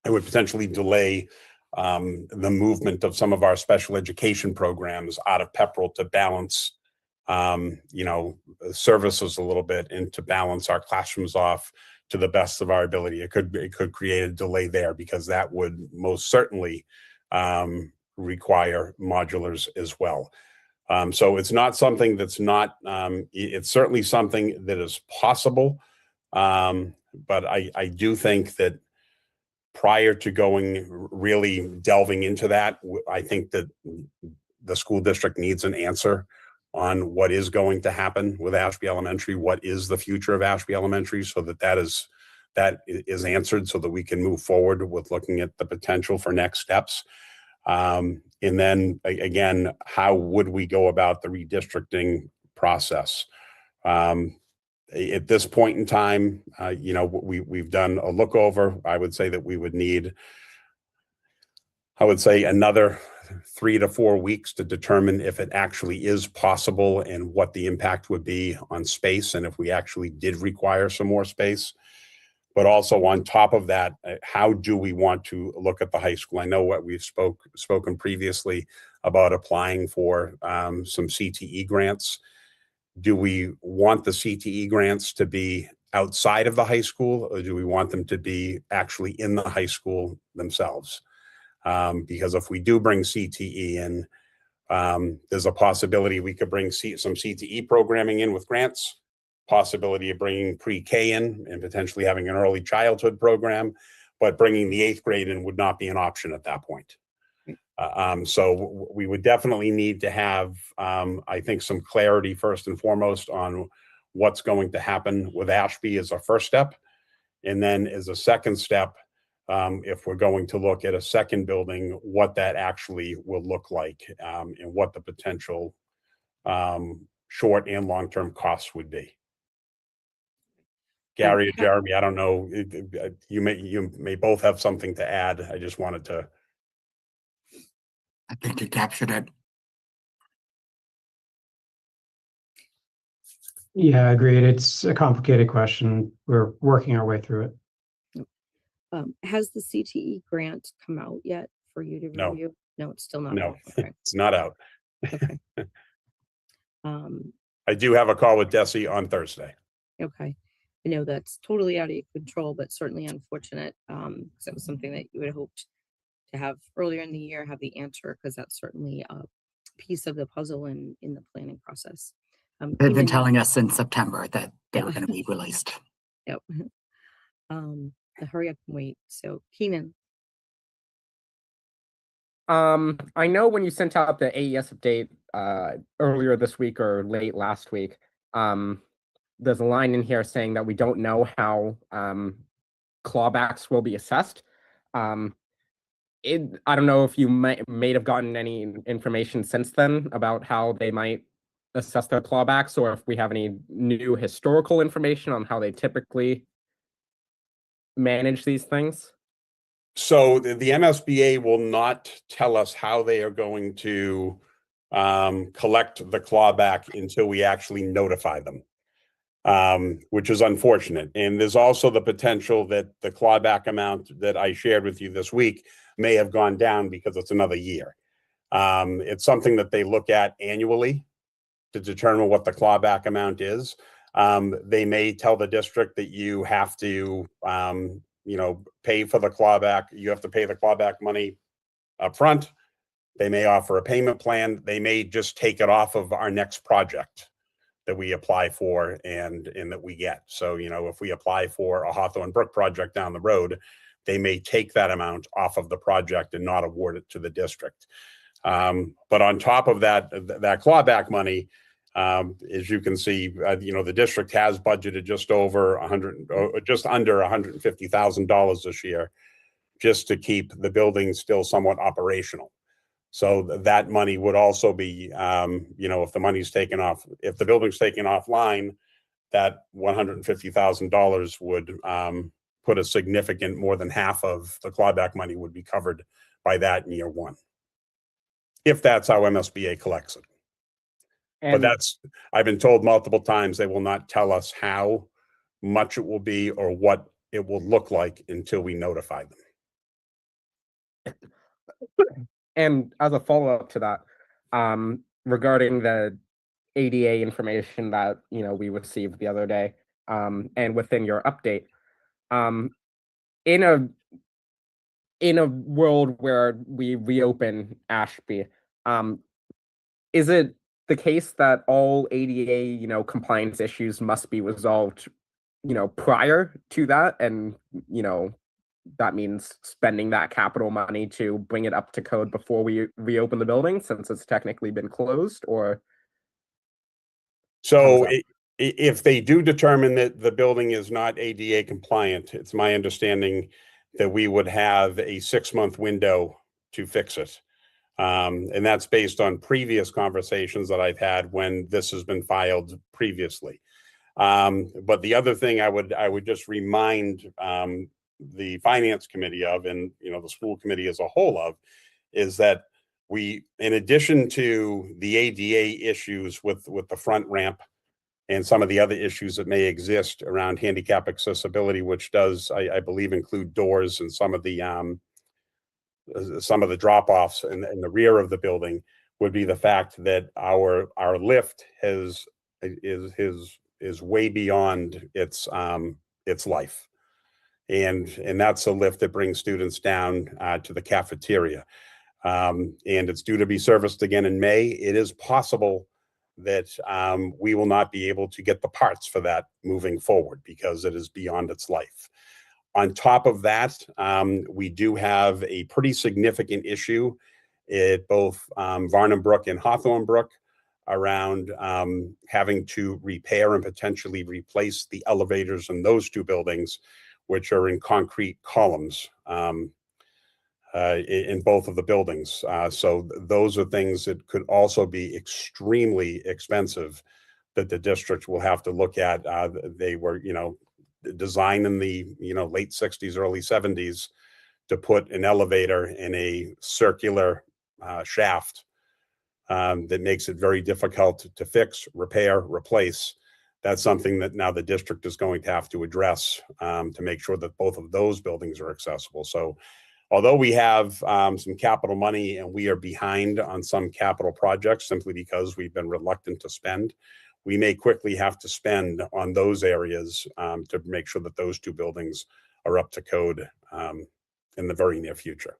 it would potentially delay the movement of some of our special education programs out of Pepperell to balance, services a little bit, and to balance our classrooms off to the best of our ability. It could create a delay there, because that would most certainly require modulars as well. So it's not something that's not, it's certainly something that is possible. But I do think that prior to really delving into that, I think that the school district needs an answer on what is going to happen with Ashby Elementary, what is the future of Ashby Elementary, so that is answered, so that we can move forward with looking at the potential for next steps. And then again, how would we go about the redistricting process? At this point in time, we've done a look over. I would say that we would need, another 3 to 4 weeks to determine if it actually is possible and what the impact would be on space, and if we actually did require some more space. But also on top of that, how do we want to look at the high school? I know what we've spoken previously about applying for some CTE grants. Do we want the CTE grants to be outside of the high school, or do we want them to be actually in the high school themselves? Because if we do bring CTE in, there's a possibility we could bring some CTE programming in with grants, possibility of bringing pre-K in and potentially having an early childhood program, but bringing the 8th grade in would not be an option at that point. So we would definitely need to have, I think, some clarity first and foremost on what's going to happen with Ashby as a first step. And then as a second step, if we're going to look at a second building, what that actually will look like, and what the potential short and long-term costs would be. Gary or Jeremy, I don't know, you may both have something to add. I just wanted to. I think you captured it. Yeah, agreed. It's a complicated question. We're working our way through it. Has the CTE grant come out yet for you to No. review? No, it's still not. No, out. Okay. it's not out. Okay. Um, I do have a call with Desi on Thursday. okay. I know that's totally out of your control, but certainly unfortunate. Because it was something that you had hoped to have earlier in the year, have the answer, because that's certainly a piece of the puzzle in the planning process. They've been Keenan- telling us in September that they Yeah. were going to be released. Yep. Hurry up and wait. So Keenan, I know when you sent out the AES update earlier this week or late last week, there's a line in here saying that we don't know how clawbacks will be assessed. I don't know if you may have gotten any information since then about how they might assess their clawbacks, or if we have any new historical information on how they typically manage these things. So the MSBA will not tell us how they are going to collect the clawback until we actually notify them, which is unfortunate. And there's also the potential that the clawback amount that I shared with you this week may have gone down because it's another year. It's something that they look at annually to determine what the clawback amount is. They may tell the district that you have to pay for the clawback. You have to pay the clawback money up front. They may offer a payment plan. They may just take it off of our next project that we apply for and that we get. So, if we apply for a Hawthorne Brook project down the road, they may take that amount off of the project and not award it to the district. But on top of that clawback money, as you can see, the district has budgeted just under $150,000 this year, just to keep the building still somewhat operational. So that money would also be, if the money's taken off, if the building's taken offline, that $150,000 would put a significant, more than half of the clawback money would be covered by that in year one, if that's how MSBA collects it. And But I've been told multiple times they will not tell us how much it will be or what it will look like until we notify them. And as a follow-up to that, regarding the ADA information that we received the other day, and within your update, in a world where we reopen Ashby, is it the case that all ADA compliance issues must be resolved prior to that, and that means spending that capital money to bring it up to code before we reopen the building, since it's technically been closed? Or so if they do determine that the building is not ADA compliant, it's my understanding that we would have a 6-month window to fix it. And that's based on previous conversations that I've had when this has been filed previously. But the other thing I would just remind the finance committee of, and the school committee as a whole of, is that we, in addition to the ADA issues with the front ramp and some of the other issues that may exist around handicap accessibility, which does, I believe, include doors and some of the drop-offs in the rear of the building, would be the fact that our lift is way beyond its life. And that's a lift that brings students down to the cafeteria. And it's due to be serviced again in May. It is possible that we will not be able to get the parts for that moving forward because it is beyond its life. On top of that, we do have a pretty significant issue at both Varnum Brook and Hawthorne Brook around having to repair and potentially replace the elevators in those two buildings, which are in concrete columns in both of the buildings. So those are things that could also be extremely expensive that the district will have to look at. They were, designed in the late 60s, early 70s to put an elevator in a circular shaft that makes it very difficult to fix, repair, replace. That's something that now the district is going to have to address to make sure that both of those buildings are accessible. So although we have some capital money and we are behind on some capital projects simply because we've been reluctant to spend, we may quickly have to spend on those areas to make sure that those two buildings are up to code in the very near future.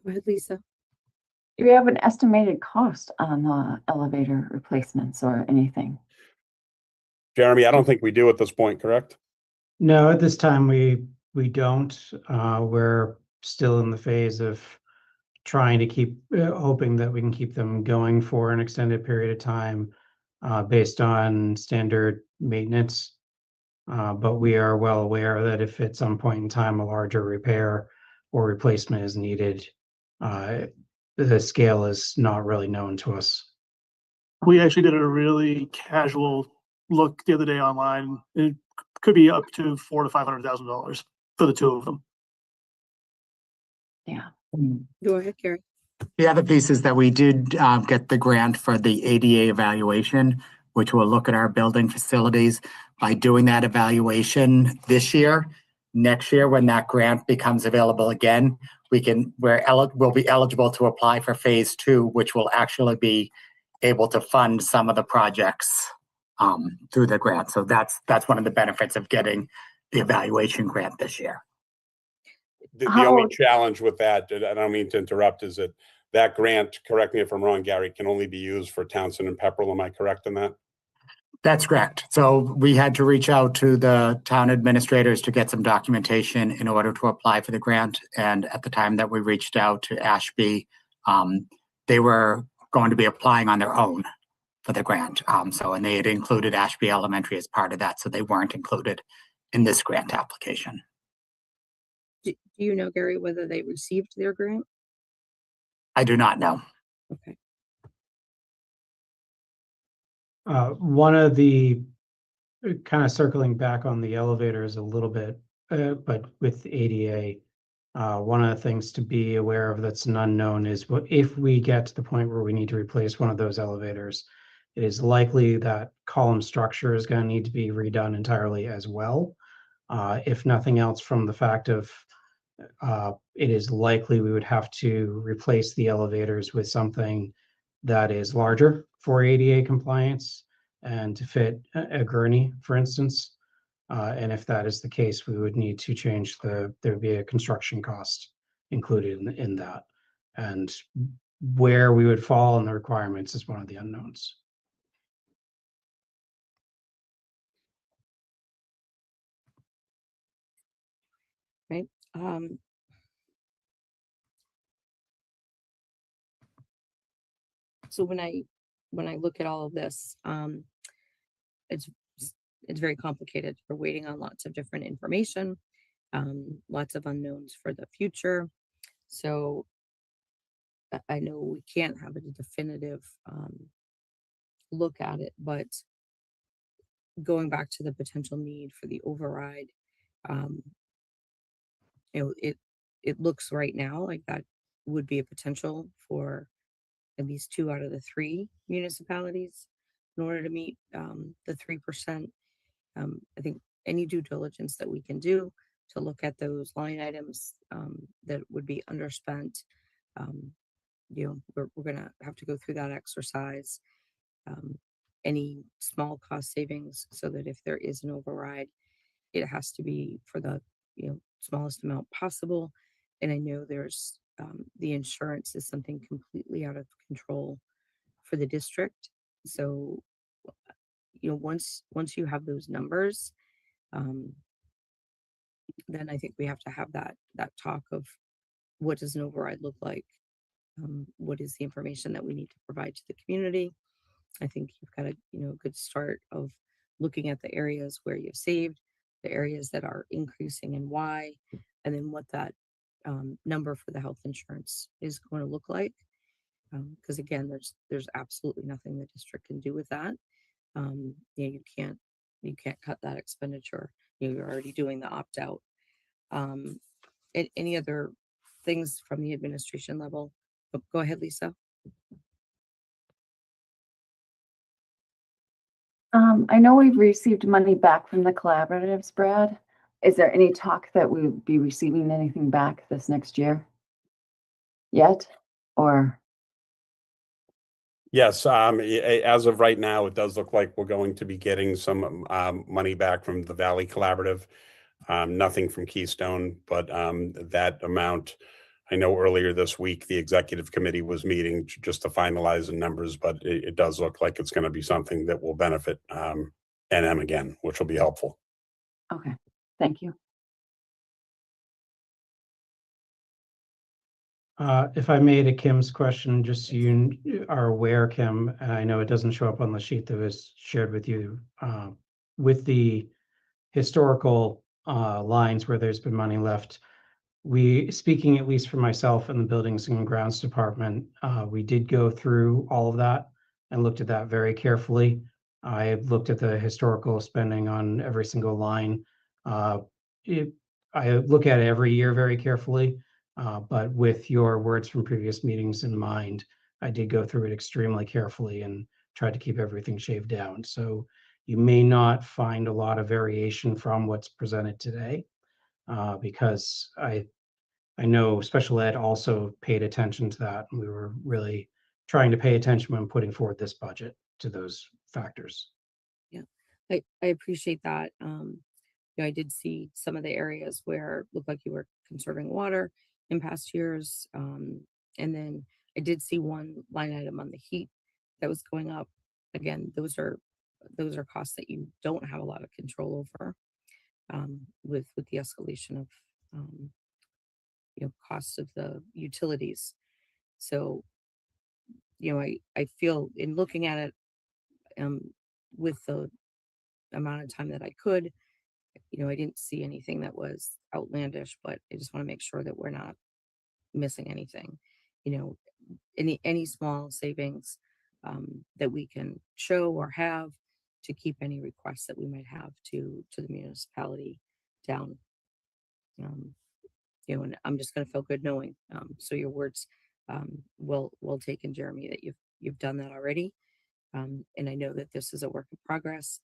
Go ahead, Lisa. Do we have an estimated cost on the elevator replacements or anything? Jeremy, I don't think we do at this point, correct? No, at this time, we don't. We're still in the phase of trying to keep, hoping that we can keep them going for an extended period of time based on standard maintenance. But we are well aware that if at some point in time a larger repair or replacement is needed, the scale is not really known to us. We actually did a really casual look the other day online. It could be up to $400,000 to $500,000 for the two of them. Yeah. Go ahead, Carrie. The other piece is that we did get the grant for the ADA evaluation, which will look at our building facilities. By doing that evaluation this year, next year, when that grant becomes available again, we'll be eligible to apply for phase 2, which will actually be able to fund some of the projects through the grant. So that's one of the benefits of getting the evaluation grant this year. The only challenge with that, I don't mean to interrupt, is that grant, correct me if I'm wrong, Gary, can only be used for Townsend and Pepperell. Am I correct in that? That's correct. So we had to reach out to the town administrators to get some documentation in order to apply for the grant. And at the time that we reached out to Ashby, they were going to be applying on their own for the grant. And they had included Ashby Elementary as part of that, so they weren't included in this grant application. Do you know, Gary, whether they received their grant? I do not know. Okay. One of the kind of circling back on the elevators a little bit, but with ADA, one of the things to be aware of that's an unknown is if we get to the point where we need to replace one of those elevators, it is likely that column structure is going to need to be redone entirely as well. If nothing else, from the fact of it is likely we would have to replace the elevators with something that is larger for ADA compliance and to fit a gurney, for instance. And if that is the case, we would need to change there would be a construction cost included in that. And where we would fall in the requirements is one of the unknowns. Right. So when I look at all of this, it's very complicated. We're waiting on lots of different information, lots of unknowns for the future. So I know we can't have a definitive look at it, but going back to the potential need for the override, it looks right now like that would be a potential for at least 2 out of the 3 municipalities in order to meet the 3%. I think any due diligence that we can do to look at those line items that would be underspent, we're going to have to go through that exercise. Any small cost savings, so that if there is an override, it has to be for the smallest amount possible. And I know there's the insurance is something completely out of control for the district. So once you have those numbers, then I think we have to have that talk of what does an override look like, what is the information that we need to provide to the community. I think you've got a good start of looking at the areas where you've saved, the areas that are increasing and why, and then what that number for the health insurance is going to look like. Because again, there's absolutely nothing the district can do with that. You can't cut that expenditure. You're already doing the opt out. any other things from the administration level? Oh, go ahead, Lisa. I know we've received money back from the collaboratives, Brad. Is there any talk that we would be receiving anything back this next year? Yet, or? Yes, as of right now, it does look like we're going to be getting some money back from the Valley Collaborative. Nothing from Keystone, but that amount, I know earlier this week, the executive committee was meeting just to finalize the numbers, but it does look like it's going to be something that will benefit NM again, which will be helpful. Okay, thank you. If I may, to Kim's question, just so you are aware, Kim, and I know it doesn't show up on the sheet that was shared with you, with the historical lines where there's been money left, speaking at least for myself and the Buildings and Grounds Department, we did go through all of that and looked at that very carefully. I looked at the historical spending on every single line. I look at it every year very carefully. But with your words from previous meetings in mind, I did go through it extremely carefully and tried to keep everything shaved down. So you may not find a lot of variation from what's presented today, because I know special ed also paid attention to that, and we were really trying to pay attention when putting forward this budget to those factors. Yeah, I appreciate that. I did see some of the areas where it looked like you were conserving water in past years. And then I did see one line item on the heat that was going up. Again, those are costs that you don't have a lot of control over, with the escalation of costs of the utilities. So I feel in looking at it, with the amount of time that I could, I didn't see anything that was outlandish, but I just want to make sure that we're not missing anything. Any small savings that we can show or have to keep any requests that we might have to the municipality down. And I'm just going to feel good knowing. So your words, well taken, Jeremy, that you've done that already. And I know that this is a work in progress,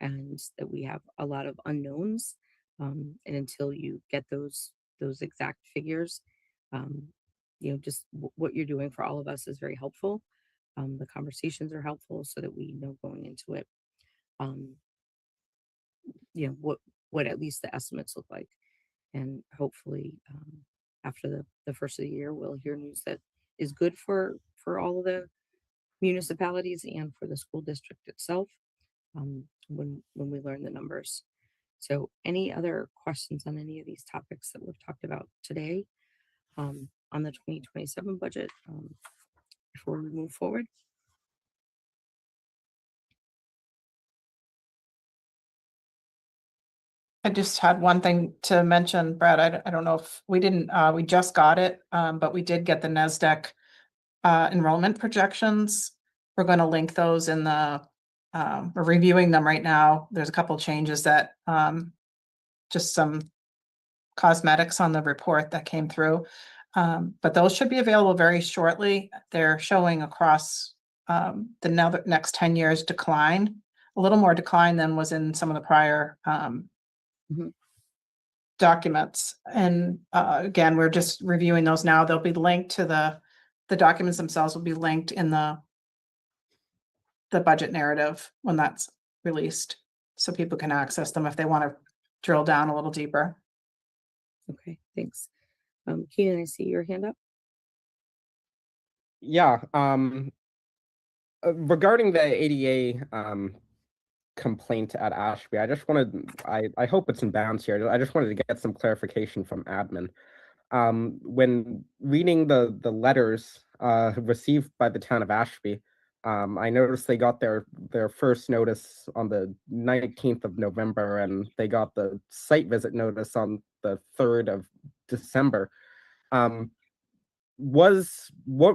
and that we have a lot of unknowns. And until you get those exact figures, just what you're doing for all of us is very helpful. The conversations are helpful so that we know going into it, what at least the estimates look like. And hopefully, after the first of the year, we'll hear news that is good for all of the municipalities and for the school district itself, when we learn the numbers. So any other questions on any of these topics that we've talked about today, on the 2027 budget, before we move forward? I just had one thing to mention, Brad. I don't know if we didn't, we just got it, but we did get the NASDAQ enrollment projections. We're going to link those in the, we're reviewing them right now. There's a couple changes that, just some cosmetics on the report that came through. But those should be available very shortly. They're showing across the next 10 years decline, a little more decline than was in some of the prior documents. And again, we're just reviewing those now. They'll be linked to the documents themselves will be linked in the budget narrative when that's released, so people can access them if they want to drill down a little deeper. Okay, thanks. Keenan, I see your hand up. Yeah. Regarding the ADA complaint at Ashby, I just wanted, I hope it's in bounds here. I just wanted to get some clarification from admin. When reading the letters received by the town of Ashby, I noticed they got their first notice on the 19th of November, and they got the site visit notice on the 3rd of December. What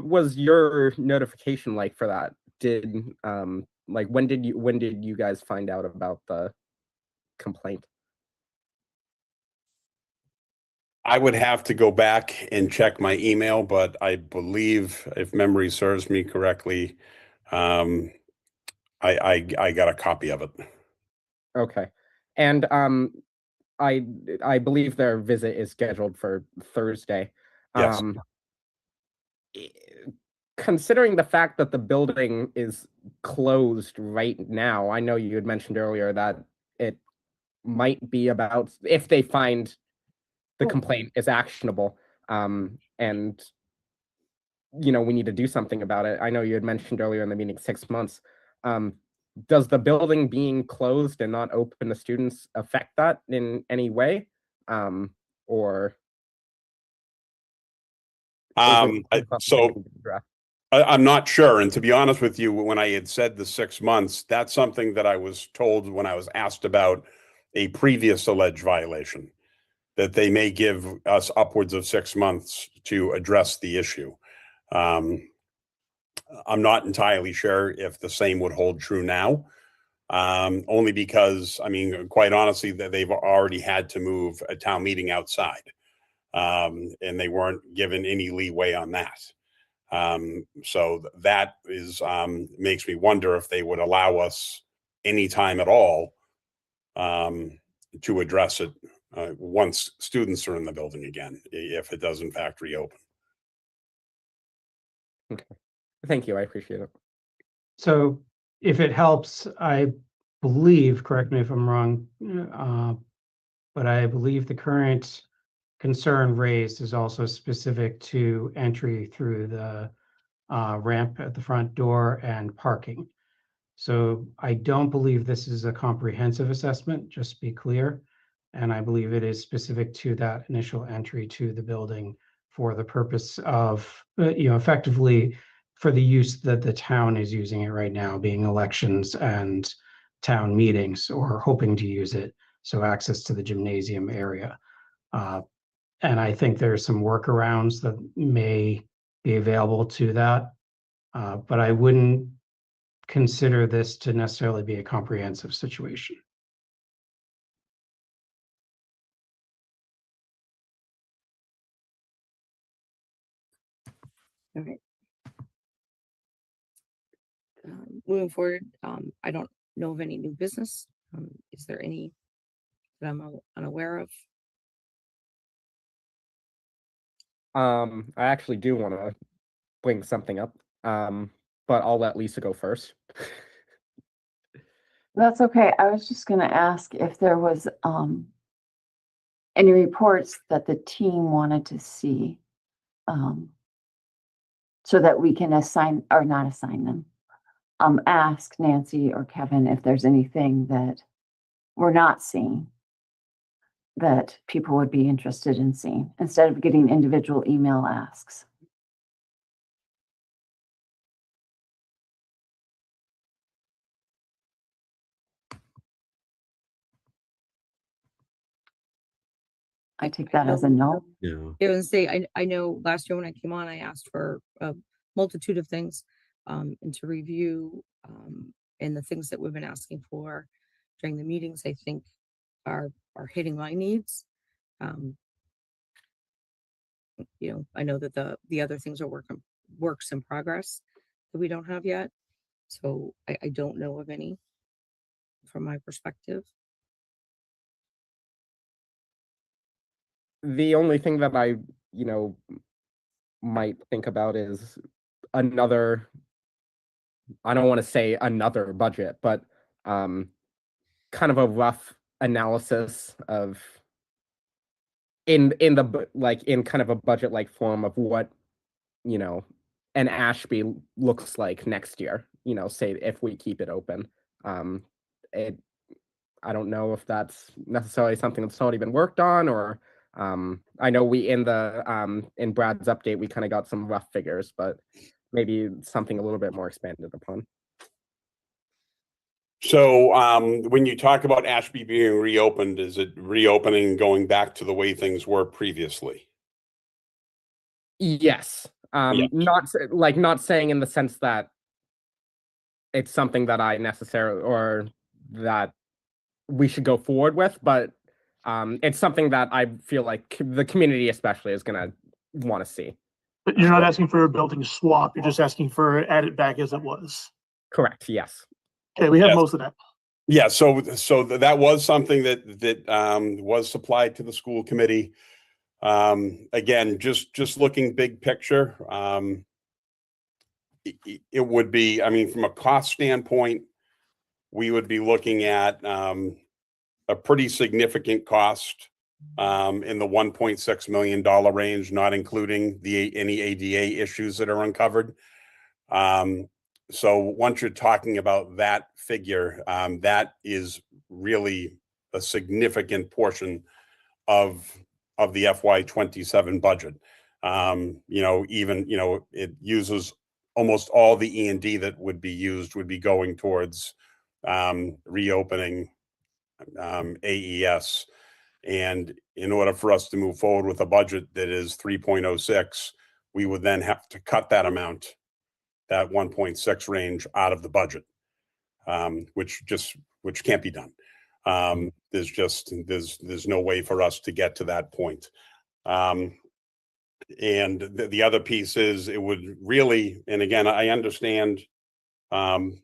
was your notification like for that? Did like when did you guys find out about the complaint? I would have to go back and check my email, but I believe, if memory serves me correctly, I got a copy of it. Okay. And I believe their visit is scheduled for Thursday. Yes. i- Considering the fact that the building is closed right now, I know you had mentioned earlier that it might be about if they find the complaint is actionable, and we need to do something about it. I know you had mentioned earlier in the meeting 6 months. Does the building being closed and not open to students affect that in any way? Or So I'm not sure. And to be honest with you, when I had said the 6 months, that's something that I was told when I was asked about a previous alleged violation, that they may give us upwards of 6 months to address the issue. I'm not entirely sure if the same would hold true now, only because, I mean, quite honestly, that they've already had to move a town meeting outside, and they weren't given any leeway on that. So that is makes me wonder if they would allow us any time at all to address it once students are in the building again, if it does in fact reopen. Okay. Thank you. I appreciate it. So if it helps, I believe, correct me if I'm wrong, but I believe the current concern raised is also specific to entry through the ramp at the front door and parking. So I don't believe this is a comprehensive assessment, just to be clear. And I believe it is specific to that initial entry to the building for the purpose of, effectively for the use that the town is using it right now, being elections and town meetings, or hoping to use it. So access to the gymnasium area. And I think there's some workarounds that may be available to that. But I wouldn't consider this to necessarily be a comprehensive situation. All right. Moving forward, I don't know of any new business. Is there any that I'm unaware of? I actually do want to bring something up, but I'll let Lisa go first. That's okay. I was just gonna ask if there was any reports that the team wanted to see, so that we can assign, or not assign them. Ask Nancy or Kevin if there's anything that we're not seeing that people would be interested in seeing, instead of getting individual email asks. I take that as a no. Yeah. I was gonna say, I know last year when I came on, I asked for a multitude of things, and to review, and the things that we've been asking for during the meetings, I think are hitting my needs. I know that the other things are works in progress that we don't have yet. So I don't know of any from my perspective. The only thing that I, might think about is another, I don't want to say another budget, but kind of a rough analysis of in kind of a budget like form of what, an Ashby looks like next year, say if we keep it open. I don't know if that's necessarily something that's already been worked on, or I know we in Brad's update we kind of got some rough figures, but maybe something a little bit more expanded upon. So when you talk about Ashby being reopened, is it reopening going back to the way things were previously? Yes. Yeah. Not saying in the sense that it's something that I necessarily or that we should go forward with, but It's something that I feel like the community especially is going to want to see. But you're not asking for a building swap, you're just asking for add it back as it was. Correct. Yes. Okay, we have Yes. most of that. Yeah, so that was something that was supplied to the school committee. Again, just looking big picture, it would be, I mean, from a cost standpoint, we would be looking at a pretty significant cost in the $1.6 million range, not including any ADA issues that are uncovered. So once you're talking about that figure, that is really a significant portion of the FY27 budget. Even, it uses almost all the E&D that would be going towards reopening AES. And in order for us to move forward with a budget that is 3.06, we would then have to cut that amount, that 1.6 range, out of the budget, which can't be done. There's no way for us to get to that point. And the other piece is it would really, and again, I understand the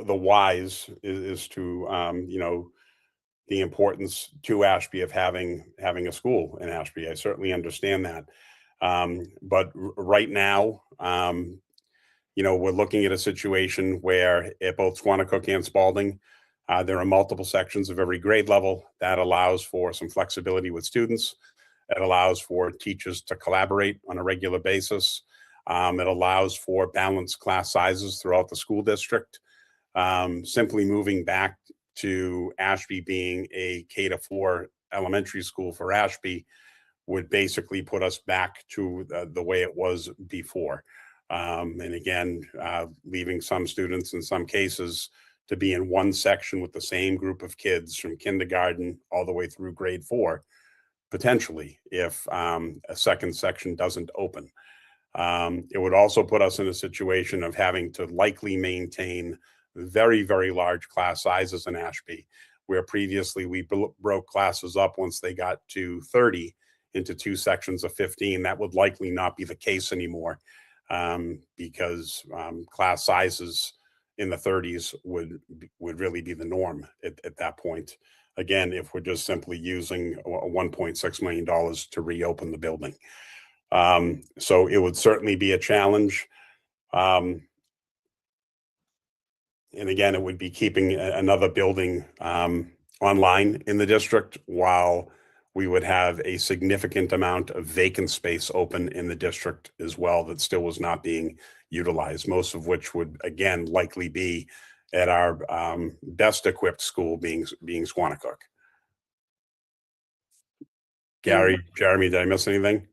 whys is to, the importance to Ashby of having a school in Ashby. I certainly understand that. But right now, we're looking at a situation where at both Squannacook and Spalding, there are multiple sections of every grade level. That allows for some flexibility with students. It allows for teachers to collaborate on a regular basis. It allows for balanced class sizes throughout the school district. Simply moving back to Ashby being a K-4 elementary school for Ashby would basically put us back to the way it was before. And again, leaving some students in some cases to be in one section with the same group of kids from kindergarten all the way through grade 4, potentially, if a second section doesn't open. It would also put us in a situation of having to likely maintain very, very large class sizes in Ashby, where previously we broke classes up once they got to 30 into 2 sections of 15. That would likely not be the case anymore, because class sizes in the 30s would really be the norm at that point. Again, if we're just simply using $1.6 million to reopen the building. So it would certainly be a challenge. And again, it would be keeping another building online in the district, while we would have a significant amount of vacant space open in the district as well that still was not being utilized, most of which would, again, likely be at our best equipped school being Squannacook. Jeremy, did I miss anything?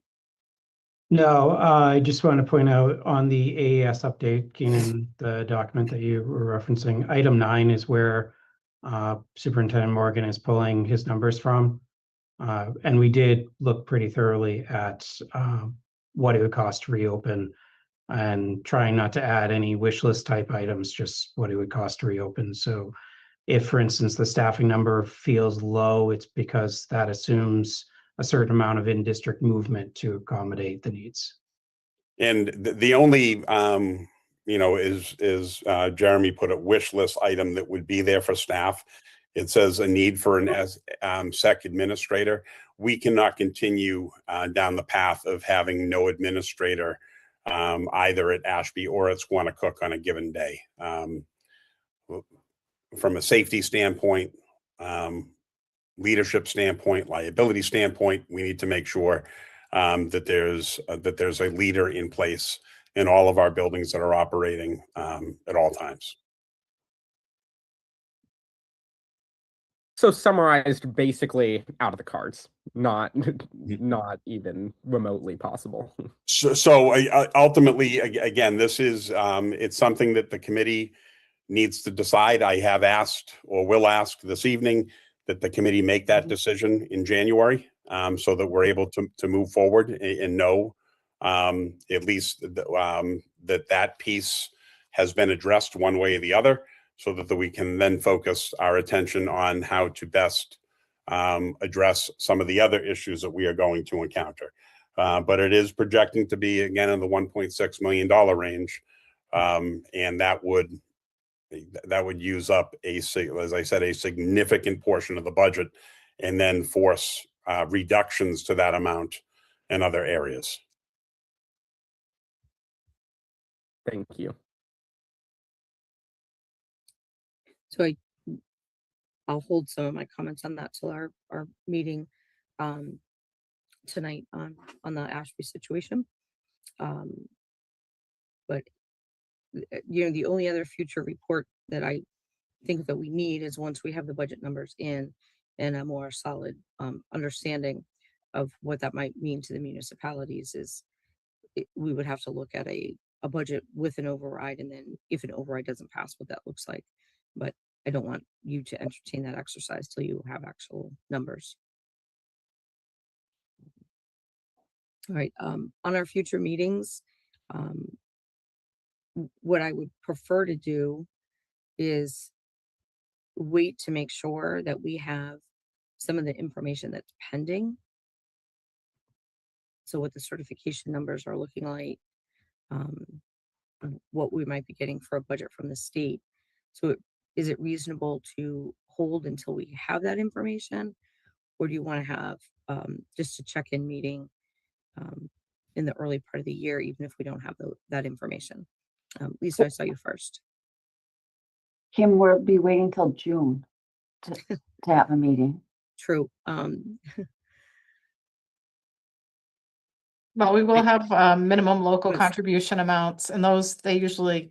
No, I just want to point out on the AES update, Keenan, the document that you were referencing, item 9 is where Superintendent Morgan is pulling his numbers from. And we did look pretty thoroughly at what it would cost to reopen, and trying not to add any wish list type items, just what it would cost to reopen. So if, for instance, the staffing number feels low, it's because that assumes a certain amount of in-district movement to accommodate the needs. And the only, is Jeremy put a wish list item that would be there for staff. It says a need for an SEC administrator. We cannot continue down the path of having no administrator either at Ashby or at Squannacook on a given day. From a safety standpoint, leadership standpoint, liability standpoint, we need to make sure that there's a leader in place in all of our buildings that are operating at all times. So summarized, basically out of the cards, not even remotely possible. So ultimately, again, this is it's something that the committee needs to decide. I have asked, or will ask this evening, that the committee make that decision in January, so that we're able to move forward and know at least that piece has been addressed one way or the other. so that we can then focus our attention on how to best address some of the other issues that we are going to encounter. But it is projecting to be, again, in the $1.6 million range. And that would use up, as I said, a significant portion of the budget, and then force reductions to that amount in other areas. Thank you. So I'll hold some of my comments on that till our meeting tonight on the Ashby situation. But the only other future report that I think that we need is once we have the budget numbers in and a more solid understanding of what that might mean to the municipalities, we would have to look at a budget with an override, and then if an override doesn't pass, what that looks like. But I don't want you to entertain that exercise till you have actual numbers. All right, on our future meetings, what I would prefer to do is wait to make sure that we have some of the information that's pending. So what the certification numbers are looking like, what we might be getting for a budget from the state. So is it reasonable to hold until we have that information? Or do you want to have just a check-in meeting in the early part of the year, even if we don't have that information? Lisa, I saw you first. Kim, we'll be waiting till June to have a meeting. True. Well, we will have minimum local Yes. contribution amounts, and those they usually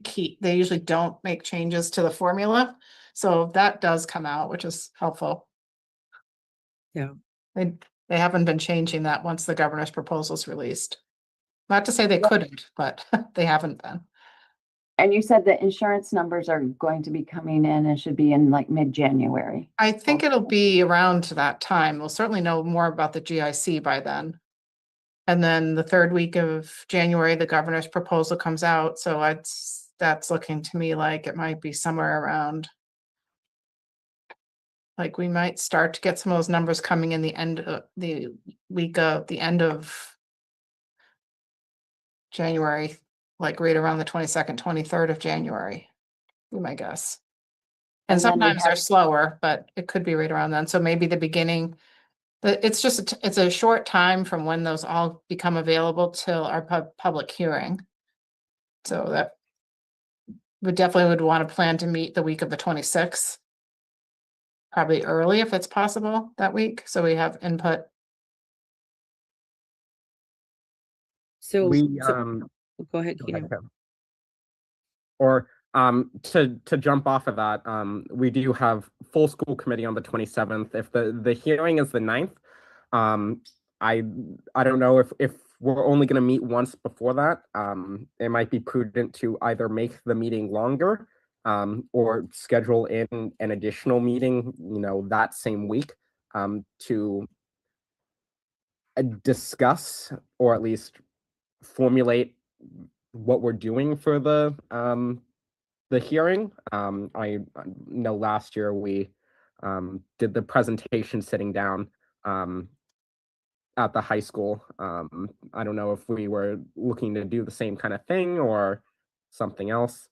don't make changes to the formula. So that does come out, which is helpful. Yeah. They haven't been changing that once the governor's proposal is released. Not to say they couldn't, but they haven't been. And you said the insurance numbers are going to be coming in and should be in like mid-January. I think it'll be around that time. We'll certainly know more about the GIC by then. And then the third week of January, the governor's proposal comes out. So that's looking to me like it might be somewhere around. Like we might start to get some of those numbers coming in the end of the week of the end of January, like right around the 22nd, 23rd of January, be my guess. And And then we sometimes they're have- slower, but it could be right around then. So maybe the beginning. But it's just, it's a short time from when those all become available till our public hearing. So that we definitely would want to plan to meet the week of the 26th. Probably early if it's possible that week, so we have input. So, We go ahead, go Keenan. ahead, Tim. Or to jump off of that, we do have full school committee on the 27th. If the hearing is the 9th, I don't know if we're only going to meet once before that. It might be prudent to either make the meeting longer or schedule in an additional meeting, that same week to discuss or at least formulate what we're doing for the hearing. I know last year we did the presentation sitting down at the high school. I don't know if we were looking to do the same kind of thing or something else.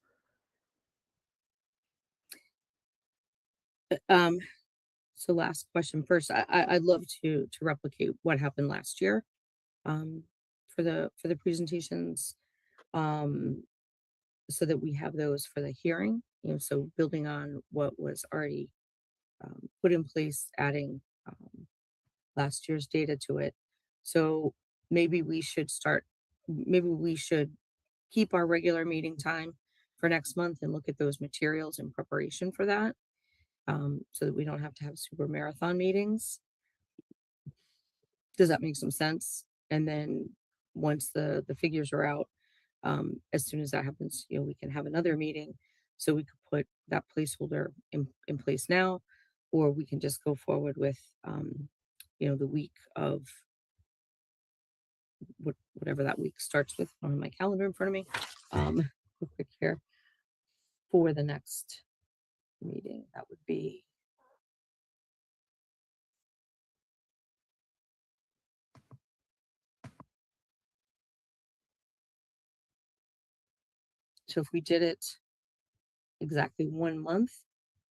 So last question first. I'd love to replicate what happened last year for the presentations, so that we have those for the hearing. So building on what was already put in place, adding last year's data to it. So maybe we should keep our regular meeting time for next month and look at those materials in preparation for that. So that we don't have to have super marathon meetings. Does that make some sense? And then once the figures are out, as soon as that happens, we can have another meeting. So we could put that placeholder in place now, or we can just go forward with, the week of whatever that week starts with on my calendar in front of me. Real quick here for the next meeting. That would be so if we did it exactly 1 month,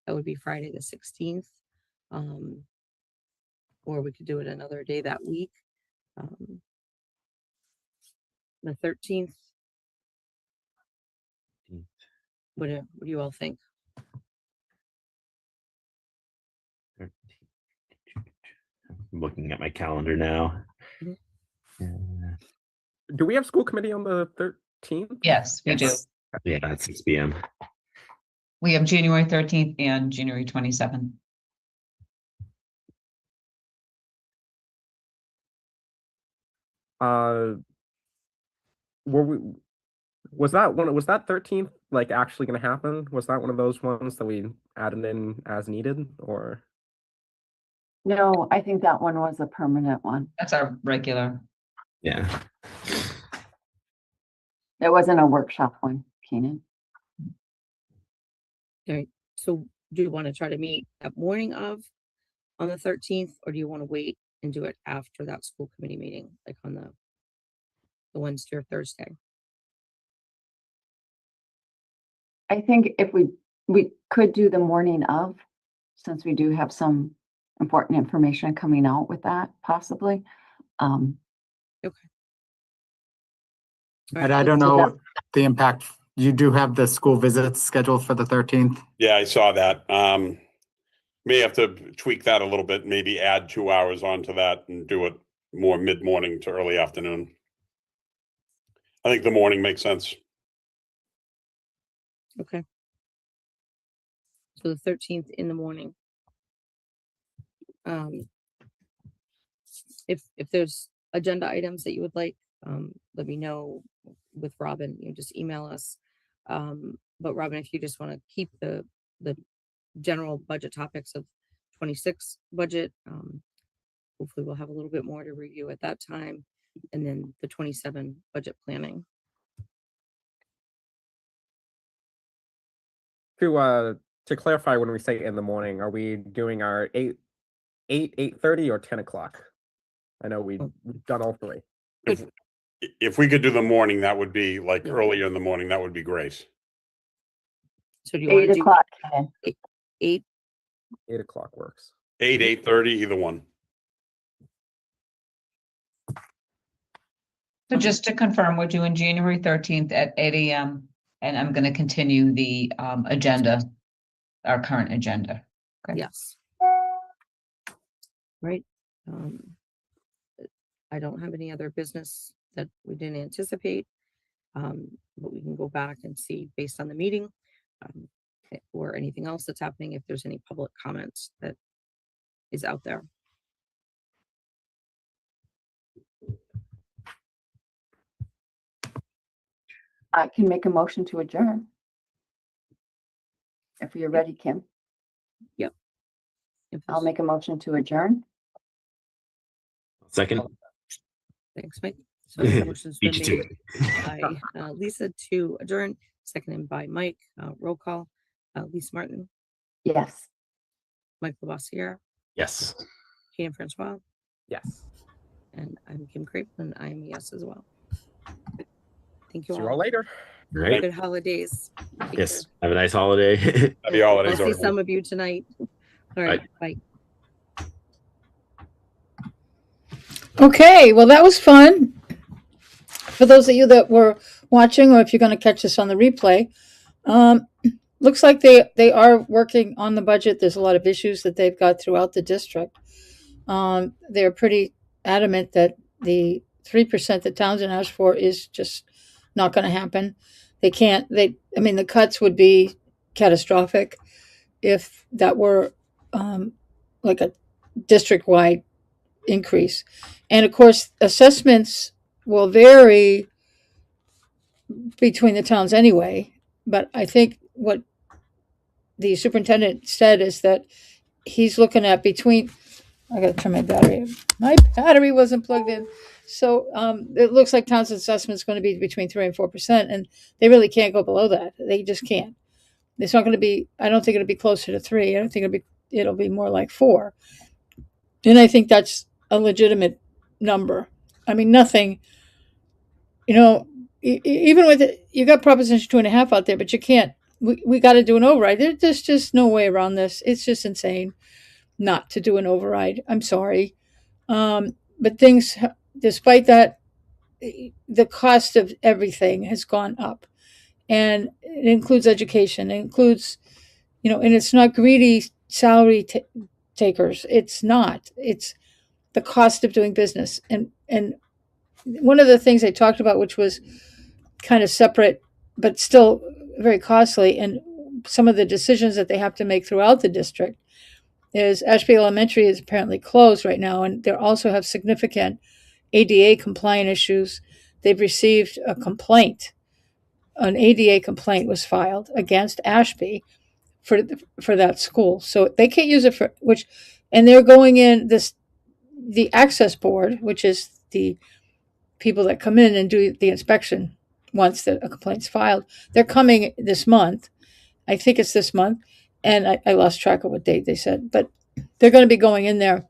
that would be Friday the 16th. Or we could do it another day that week. The 13th. What do you all think? I'm looking at my calendar now. Do we have school committee on the 13th? Yes, we do. Yes. Yeah, at 6 p.m. We have January 13th and January 27th. Was that 13th like actually going to happen? Was that one of those ones that we added in as needed, or? No, I think that one was a permanent one. That's our regular. Yeah. It wasn't a workshop one, Keenan. All right. So do you want to try to meet that morning of on the 13th, or do you want to wait and do it after that school committee meeting, like on the Wednesday or Thursday? I think if we could do the morning of, since we do have some important information coming out with that, possibly. Okay. And I don't know the impact. You do have the school visits scheduled for the 13th. Yeah, I saw that. May have to tweak that a little bit, maybe add 2 hours onto that and do it more mid-morning to early afternoon. I think the morning makes sense. Okay. So the 13th in the morning. If there's agenda items that you would like, let me know with Robin. You just email us. But Robin, if you just want to keep the general budget topics of 26 budget, hopefully we'll have a little bit more to review at that time, and then the 27 budget planning. To clarify, when we say in the morning, are we doing our 8:30 or 10 o'clock? I know we've done all three. If we could do the morning, that would be like earlier in the morning, that would be great. So do you want 8 to do o'clock. 8? 8 o'clock works. 8:30, either one. So just to confirm, we're doing January 13th at 8 a.m. and I'm going to continue the agenda, our current agenda. Okay. Yes. Right. I don't have any other business that we didn't anticipate, but we can go back and see based on the meeting or anything else that's happening, if there's any public comments that is out there. I can make a motion to adjourn. If you're ready, Kim, If I'll there's- make a motion to adjourn. Second. Thanks, Mike. So the motion's been Beat you to made by Lisa to adjourn, seconded by Mike. Roll call. Lisa Martin, Yes. Mike Lavoisier, Yes. Keenan Francois, Yes. and I'm Kim Craven. I'm a yes as well. Thank you See you all all. later. All right. Good holidays. Take Yes. care. Have a nice holiday. Happy I'll holidays, see everyone. some of you tonight. All right. Bye. Okay, well, that was fun. For those of you that were watching, or if you're going to catch this on the replay, looks like they are working on the budget. There's a lot of issues that they've got throughout the district. They're pretty adamant that the 3% that Townsend asked for is just not going to happen. The cuts would be catastrophic if that were like a district-wide increase. And of course, assessments will vary between the towns anyway. But I think what the superintendent said is that he's looking at between, I gotta turn my battery. My battery wasn't plugged in. So it looks like Townsend assessment is going to be between 3% and 4%, and they really can't go below that. They just can't. It's not going to be, I don't think it'll be closer to 3. I don't think it'll be more like 4. And I think that's a legitimate number. I mean, nothing, even with it, you got Proposition 2.5 out there, but you can't, we got to do an override. There's just no way around this. It's just insane not to do an override. I'm sorry. But things, despite that, the cost of everything has gone up. And it includes education. It includes, and it's not greedy salary takers. It's not. It's the cost of doing business. And one of the things they talked about, which was kind of separate, but still very costly, and some of the decisions that they have to make throughout the district, is Ashby Elementary is apparently closed right now, and they also have significant ADA compliant issues. They've received a complaint. An ADA complaint was filed against Ashby for that school, so they can't use it for which, and they're going in the access board, which is the people that come in and do the inspection once a complaint's filed. They're coming this month. I think it's this month, and I lost track of what date they said, but they're going to be going in there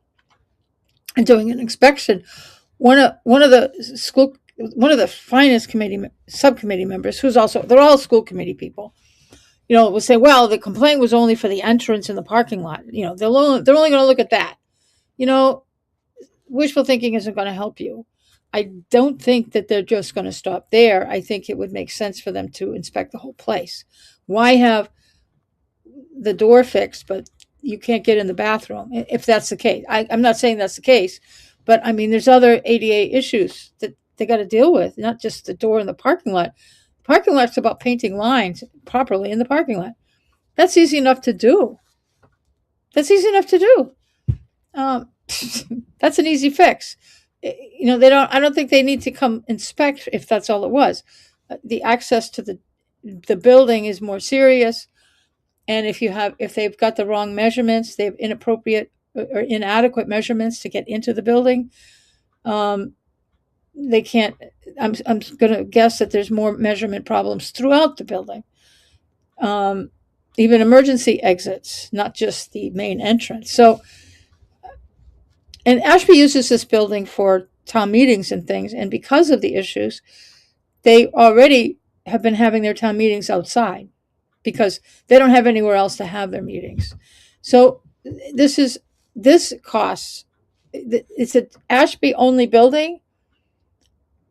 and doing an inspection. One of the finance committee subcommittee members, they're all school committee people, will say, well, the complaint was only for the entrance in the parking lot. They're only going to look at that. Wishful thinking isn't going to help you. I don't think that they're just going to stop there. I think it would make sense for them to inspect the whole place. Why have the door fixed, but you can't get in the bathroom, if that's the case? I'm not saying that's the case, but I mean, there's other ADA issues that they got to deal with, not just the door in the parking lot. The parking lot's about painting lines properly in the parking lot. That's easy enough to do. That's an easy fix. I don't think they need to come inspect if that's all it was. The access to the building is more serious. And if they've got the wrong measurements, they have inappropriate or inadequate measurements to get into the building, they can't. I'm going to guess that there's more measurement problems throughout the building, even emergency exits, not just the main entrance. So, and Ashby uses this building for town meetings and things, and because of the issues, they already have been having their town meetings outside because they don't have anywhere else to have their meetings. So this costs. It's an Ashby only building,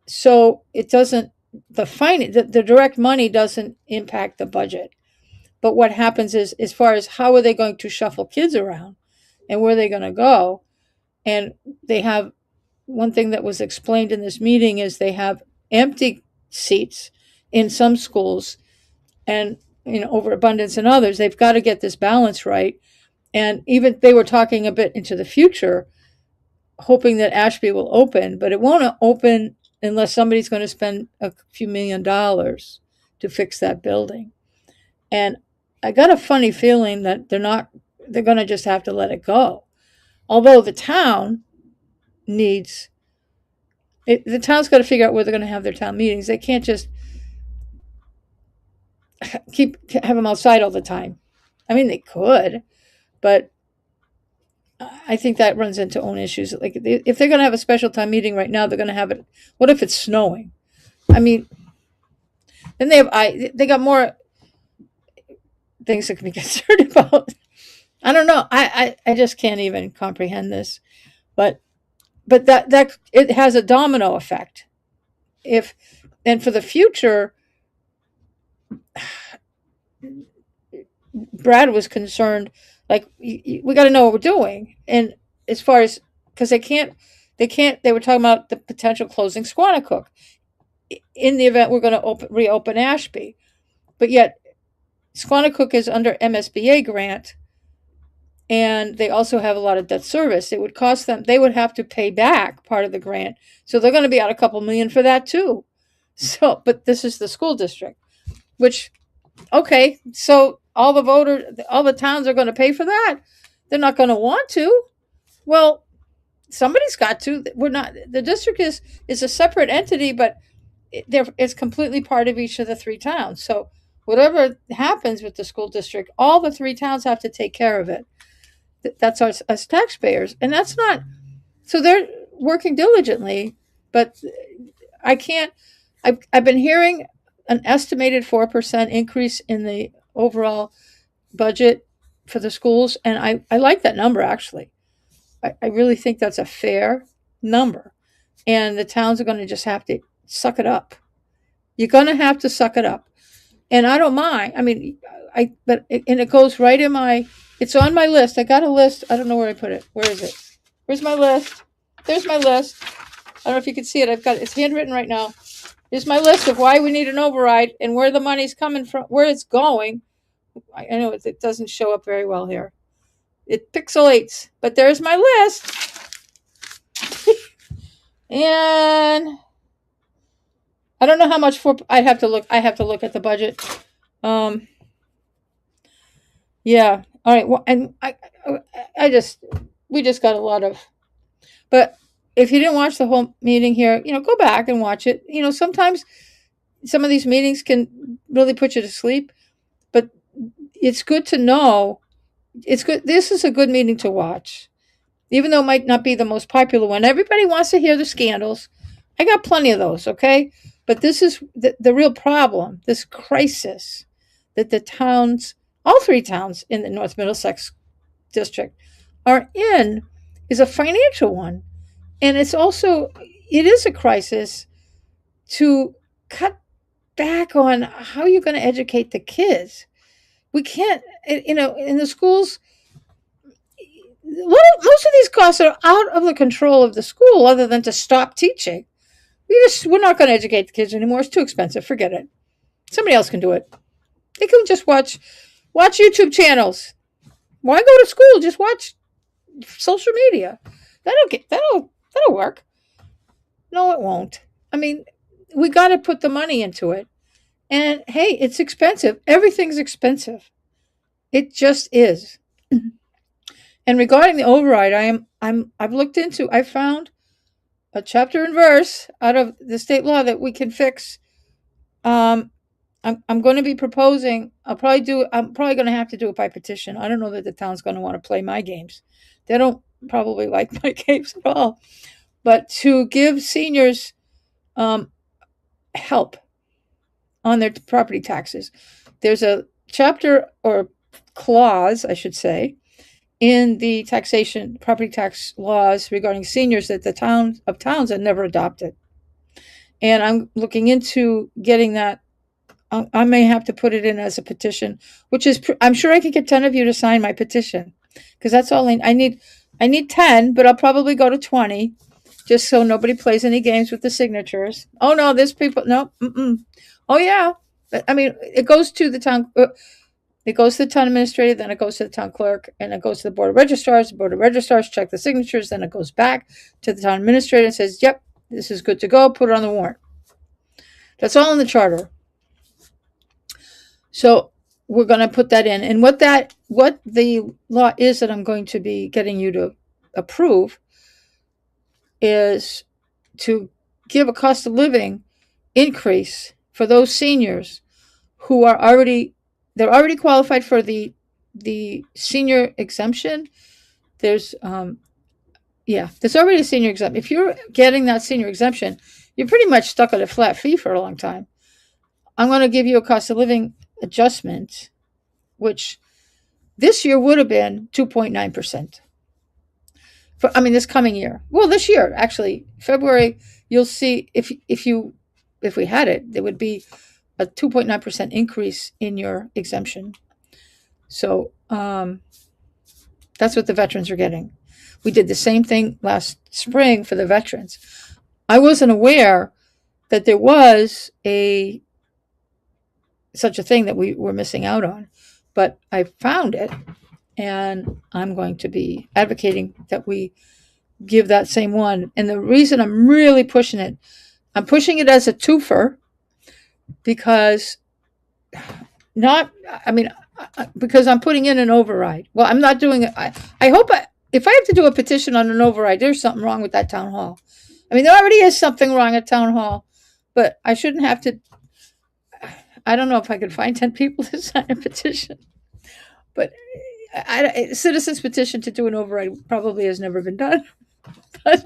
so it doesn't. The direct money doesn't impact the budget. But what happens is, as far as how are they going to shuffle kids around and where are they going to go, and they have one thing that was explained in this meeting is they have empty seats in some schools and overabundance in others. They've got to get this balance right. And even they were talking a bit into the future, hoping that Ashby will open, but it won't open unless somebody's going to spend a few $1 million to fix that building. And I got a funny feeling that they're going to just have to let it go. Although the town needs it, the town's got to figure out where they're going to have their town meetings. They can't just have them outside all the time. I mean, they could, but I think that runs into own issues. Like if they're going to have a special town meeting right now, they're going to have it. What if it's snowing? I mean, then they got more things that can be concerned about. I don't know. I just can't even comprehend this, but that it has a domino effect. And for the future, Brad was concerned, like, we got to know what we're doing. And as far as, because they were talking about the potential closing Squanicook in the event we're going to reopen Ashby. But yet Squanicook is under MSBA grant, and they also have a lot of debt service. It would cost them, they would have to pay back part of the grant. So they're going to be out a couple million for that too. So, but this is the school district, which, okay, so all the towns are going to pay for that. They're not going to want to. Well, somebody's got to. The district is a separate entity, but it's completely part of each of the three towns. So whatever happens with the school district, all the 3 towns have to take care of it. That's us taxpayers. And that's not, so they're working diligently, but I can't, I've been hearing an estimated 4% increase in the overall budget for the schools. And I like that number, actually. I really think that's a fair number. And the towns are going to just have to suck it up. You're going to have to suck it up. And I don't mind. I mean, and it goes right in it's on my list. I got a list. I don't know where I put it. Where is it? Where's my list? There's my list. I don't know if you can see it. It's handwritten right now. Here's my list of why we need an override and where the money's coming from, where it's going. I know it doesn't show up very well here. It pixelates, but there's my list. And I don't know how much I have to look at the budget. Yeah. All right. Well, and we just got a lot of, but if you didn't watch the whole meeting here, go back and watch it. Sometimes some of these meetings can really put you to sleep, but it's good to know. It's good. This is a good meeting to watch, even though it might not be the most popular one. Everybody wants to hear the scandals. I got plenty of those. Okay. But this is the real problem, this crisis that the towns, all 3 towns in the North Middlesex district are in, is a financial one. And it is a crisis to cut back on how you're going to educate the kids. We can't, in the schools, most of these costs are out of the control of the school other than to stop teaching. We're not going to educate the kids anymore. It's too expensive. Forget it. Somebody else can do it. They can just watch YouTube channels. Why go to school? Just watch social media. That'll work. No, it won't. I mean, we got to put the money into it. And hey, it's expensive. Everything's expensive. It just is. And regarding the override, I found a chapter and verse out of the state law that we can fix. I'm going to be proposing. I'm probably going to have to do it by petition. I don't know that the town's going to want to play my games. They don't probably like my games at all. But to give seniors help on their property taxes, there's a chapter or clause, I should say, in the property tax laws regarding seniors that the towns have never adopted. And I'm looking into getting that. I may have to put it in as a petition, which is, I'm sure I could get 10 of you to sign my petition, because that's all I need. I need 10, but I'll probably go to 20, just so nobody plays any games with the signatures. Oh no, there's people, no, oh yeah. I mean, it goes to the town. It goes to the town administrator, then it goes to the town clerk, and it goes to the board of registrars. The board of registrars check the signatures, then it goes back to the town administrator and says, yep, this is good to go, put it on the warrant. That's all in the charter. So we're going to put that in. And what the law is that I'm going to be getting you to approve is to give a cost of living increase for those seniors who are already qualified for the senior exemption. There's already a senior exemption. If you're getting that senior exemption, you're pretty much stuck at a flat fee for a long time. I'm going to give you a cost of living adjustment, which this year would have been 2.9%. This coming year. Well, this year, actually, February, you'll see if we had it, there would be a 2.9% increase in your exemption. So that's what the veterans are getting. We did the same thing last spring for the veterans. I wasn't aware that there was such a thing that we were missing out on, but I found it, and I'm going to be advocating that we give that same one. And the reason I'm really pushing it as a twofer, because because I'm putting in an override. Well, I'm not doing it. I hope if I have to do a petition on an override, there's something wrong with that town hall. There already is something wrong at town hall, but I shouldn't have to. I don't know if I could find 10 people to sign a petition, but a citizen's petition to do an override probably has never been done. But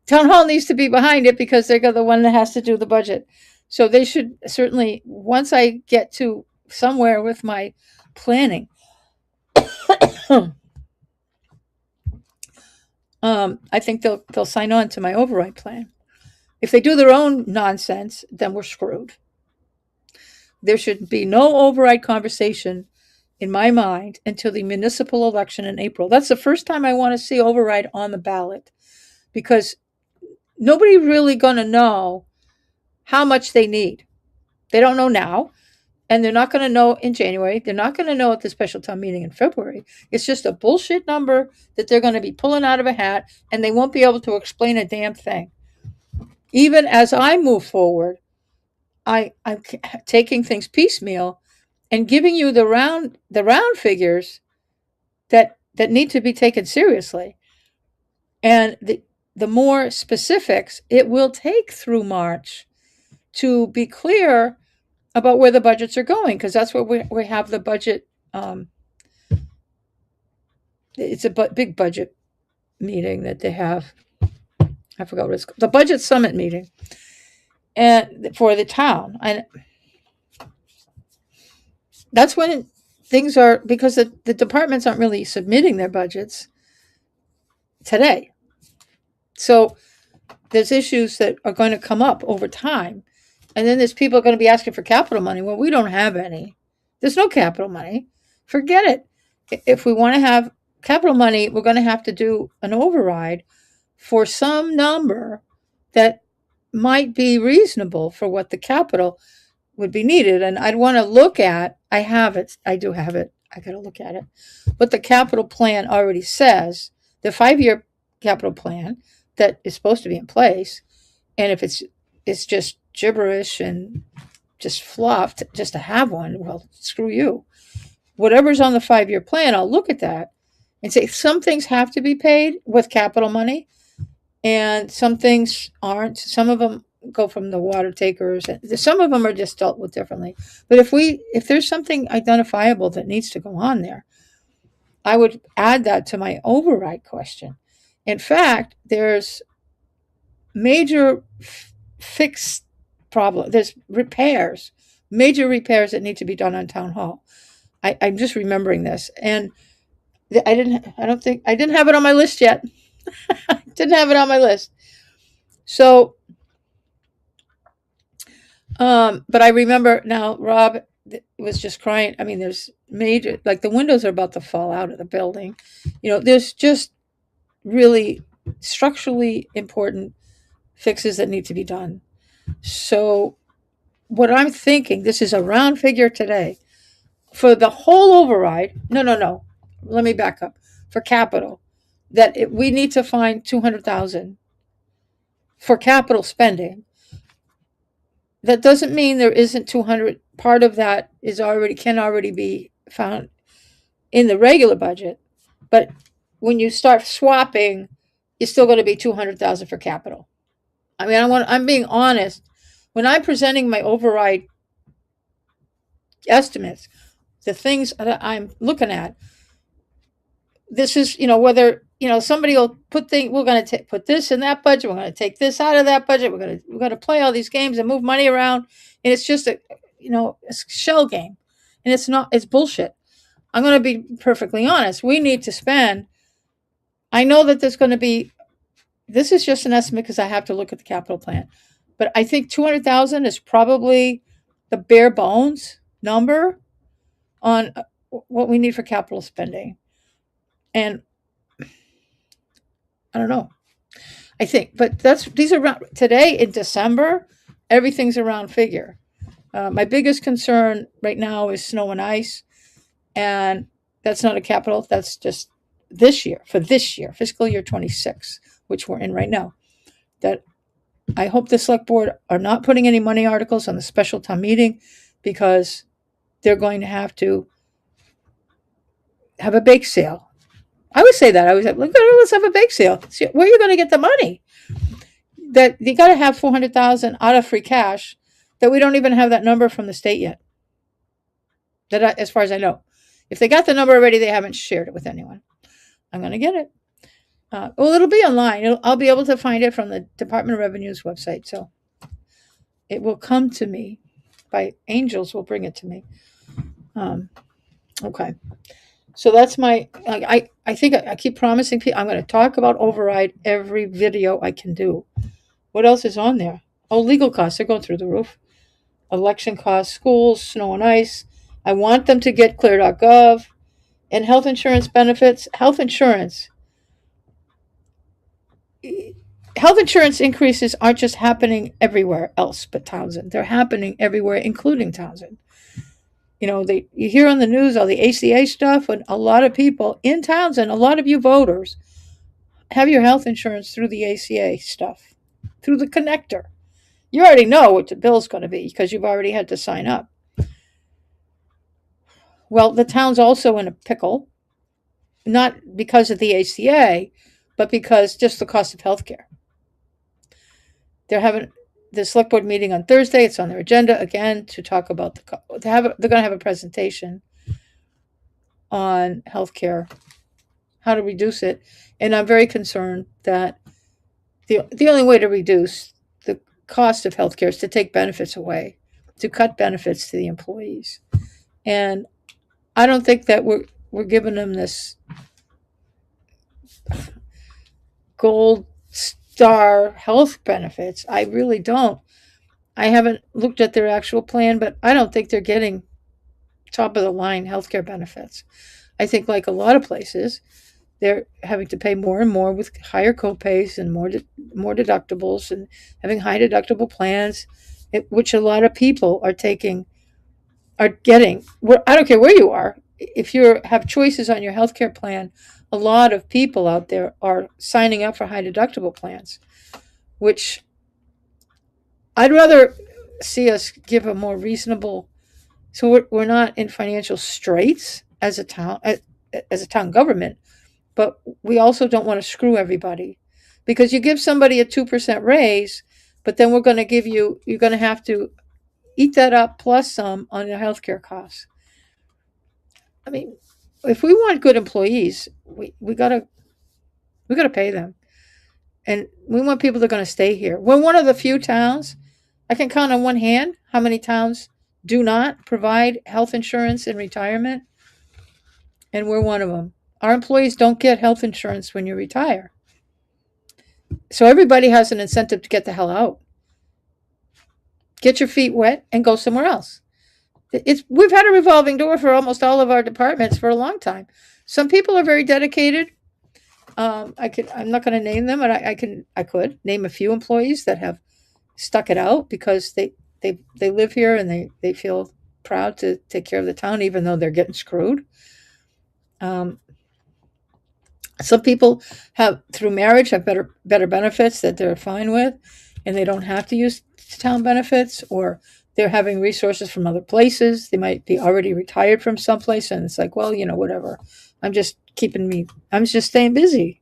town hall needs to be behind it because they're the one that has to do the budget. So they should certainly, once I get to somewhere with my planning, I think they'll sign on to my override plan. If they do their own nonsense, then we're screwed. There should be no override conversation in my mind until the municipal election in April. That's the first time I want to see override on the ballot, because nobody really going to know how much they need. They don't know now, and they're not going to know in January. They're not going to know at the special town meeting in February. It's just a bullshit number that they're going to be pulling out of a hat, and they won't be able to explain a damn thing. Even as I move forward, I'm taking things piecemeal and giving you the round figures that need to be taken seriously. And the more specifics, it will take through March to be clear about where the budgets are going, because that's where we have the budget. It's a big budget meeting that they have. I forgot what it's called. The budget summit meeting, and for the town. And that's when things are, because the departments aren't really submitting their budgets today. So there's issues that are going to come up over time. And then there's people going to be asking for capital money. Well, we don't have any. There's no capital money. Forget it. If we want to have capital money, we're going to have to do an override for some number that might be reasonable for what the capital would be needed. And I'd want to look at, I have it. I do have it. I got to look at it. What the capital plan already says, the 5-year capital plan that is supposed to be in place. And if it's just gibberish and just fluff just to have one, well, screw you. Whatever's on the 5-year plan, I'll look at that and say some things have to be paid with capital money and some things aren't. Some of them go from the water takers. Some of them are just dealt with differently. But if there's something identifiable that needs to go on there, I would add that to my override question. In fact, there's major fixed problem. There's major repairs that need to be done on town hall. I'm just remembering this, and I didn't have it on my list yet. Didn't have it on my list. So, but I remember now, Rob was just crying. I mean, there's major, like the windows are about to fall out of the building. There's just really structurally important fixes that need to be done. So what I'm thinking, this is a round figure today, for the whole override. No. Let me back up. For capital, that we need to find 200,000 for capital spending. That doesn't mean there isn't 200. Part of that can already be found in the regular budget, but when you start swapping, it's still going to be 200,000 for capital. I mean, I'm being honest. When I'm presenting my override estimates, the things that I'm looking at, this is, whether, somebody will put we're going to put this in that budget. We're going to take this out of that budget. We're going to play all these games and move money around. And it's just a shell game. And it's bullshit. I'm going to be perfectly honest. We need to spend, I know that this is just an estimate because I have to look at the capital plan, but I think 200,000 is probably the bare bones number on what we need for capital spending. And I don't know. I think, but these are today in December, everything's a round figure. My biggest concern right now is snow and ice, and that's not a capital. That's just for this year, fiscal year 26, which we're in right now. That I hope the select board are not putting any money articles on the special town meeting, because they're going to have a bake sale. I would say that. I was like, let's have a bake sale. See, where are you going to get the money? That you got to have 400,000 out of free cash that we don't even have that number from the state yet. As far as I know. If they got the number already, they haven't shared it with anyone. I'm going to get it. Well, it'll be online. I'll be able to find it from the Department of Revenue's website. So it will come to me. By angels will bring it to me. Okay. So that's my, I think I keep promising people, I'm going to talk about override every video I can do. What else is on there? Oh, legal costs are going through the roof. Election costs, schools, snow and ice. I want them to get clear.gov and health insurance benefits. Health insurance increases aren't just happening everywhere else but Townsend. They're happening everywhere, including Townsend. You know, you hear on the news all the ACA stuff, and a lot of people in Townsend, a lot of you voters, have your health insurance through the ACA stuff, through the connector. You already know what the bill's going to be because you've already had to sign up. Well, the town's also in a pickle, not because of the ACA, but because just the cost of healthcare. They're having the select board meeting on Thursday. It's on their agenda again to talk about they're going to have a presentation on healthcare, how to reduce it. And I'm very concerned that the only way to reduce the cost of healthcare is to take benefits away, to cut benefits to the employees. And I don't think that we're giving them this gold star health benefits. I really don't. I haven't looked at their actual plan, but I don't think they're getting top of the line healthcare benefits. I think, like a lot of places, they're having to pay more and more with higher copays and more deductibles and having high deductible plans, which a lot of people are getting. I don't care where you are. If you have choices on your healthcare plan, a lot of people out there are signing up for high deductible plans, which I'd rather see us give a more reasonable. So we're not in financial straits as a town government, but we also don't want to screw everybody, because you give somebody a 2% raise, but then you're going to have to eat that up plus some on your healthcare costs. I mean, if we want good employees, we gotta pay them, and we want people that are going to stay here. We're one of the few towns. I can count on one hand how many towns do not provide health insurance in retirement, and we're one of them. Our employees don't get health insurance when you retire, so everybody has an incentive to get the hell out, get your feet wet, and go somewhere else. We've had a revolving door for almost all of our departments for a long time. Some people are very dedicated. I'm not going to name them, but I could name a few employees that have stuck it out because they live here and they feel proud to take care of the town, even though they're getting screwed. Some people have, through marriage, have better benefits that they're fine with, and they don't have to use town benefits, or they're having resources from other places. They might be already retired from someplace, and it's like, well, whatever. I'm just staying busy.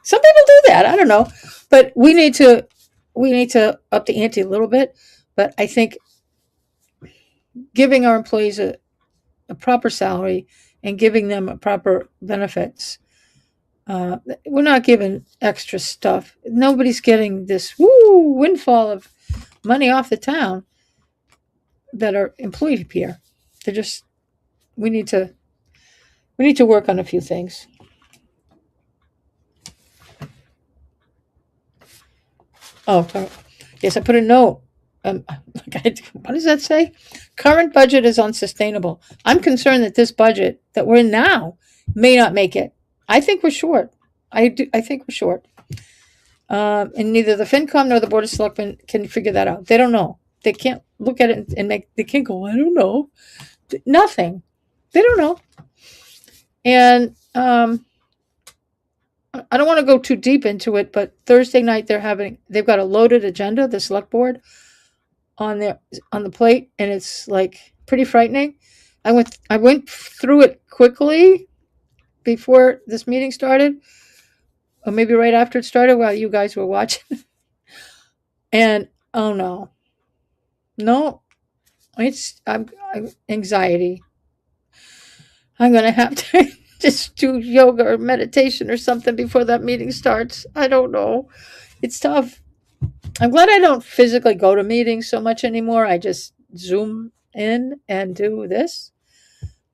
Some people do that. I don't know, but we need to up the ante a little bit. But I think giving our employees a proper salary and giving them a proper benefits. We're not giving extra stuff. Nobody's getting this windfall of money off the town that are employed here. We need to work on a few things. Oh, yes, I put a note. What does that say? Current budget is unsustainable. I'm concerned that this budget that we're in now may not make it. I think we're short. I think we're short. And neither the FinCom nor the Board of Selectmen can figure that out. They don't know. They can't look at it and they can't go, I don't know. Nothing. They don't know. And I don't want to go too deep into it, but Thursday night they've got a loaded agenda, the select board, on the plate, and it's like pretty frightening. I went through it quickly before this meeting started, or maybe right after it started while you guys were watching. And Oh no. No, I'm anxiety. I'm gonna have to just do yoga or meditation or something before that meeting starts. I don't know. It's tough. I'm glad I don't physically go to meetings so much anymore. I just zoom in and do this.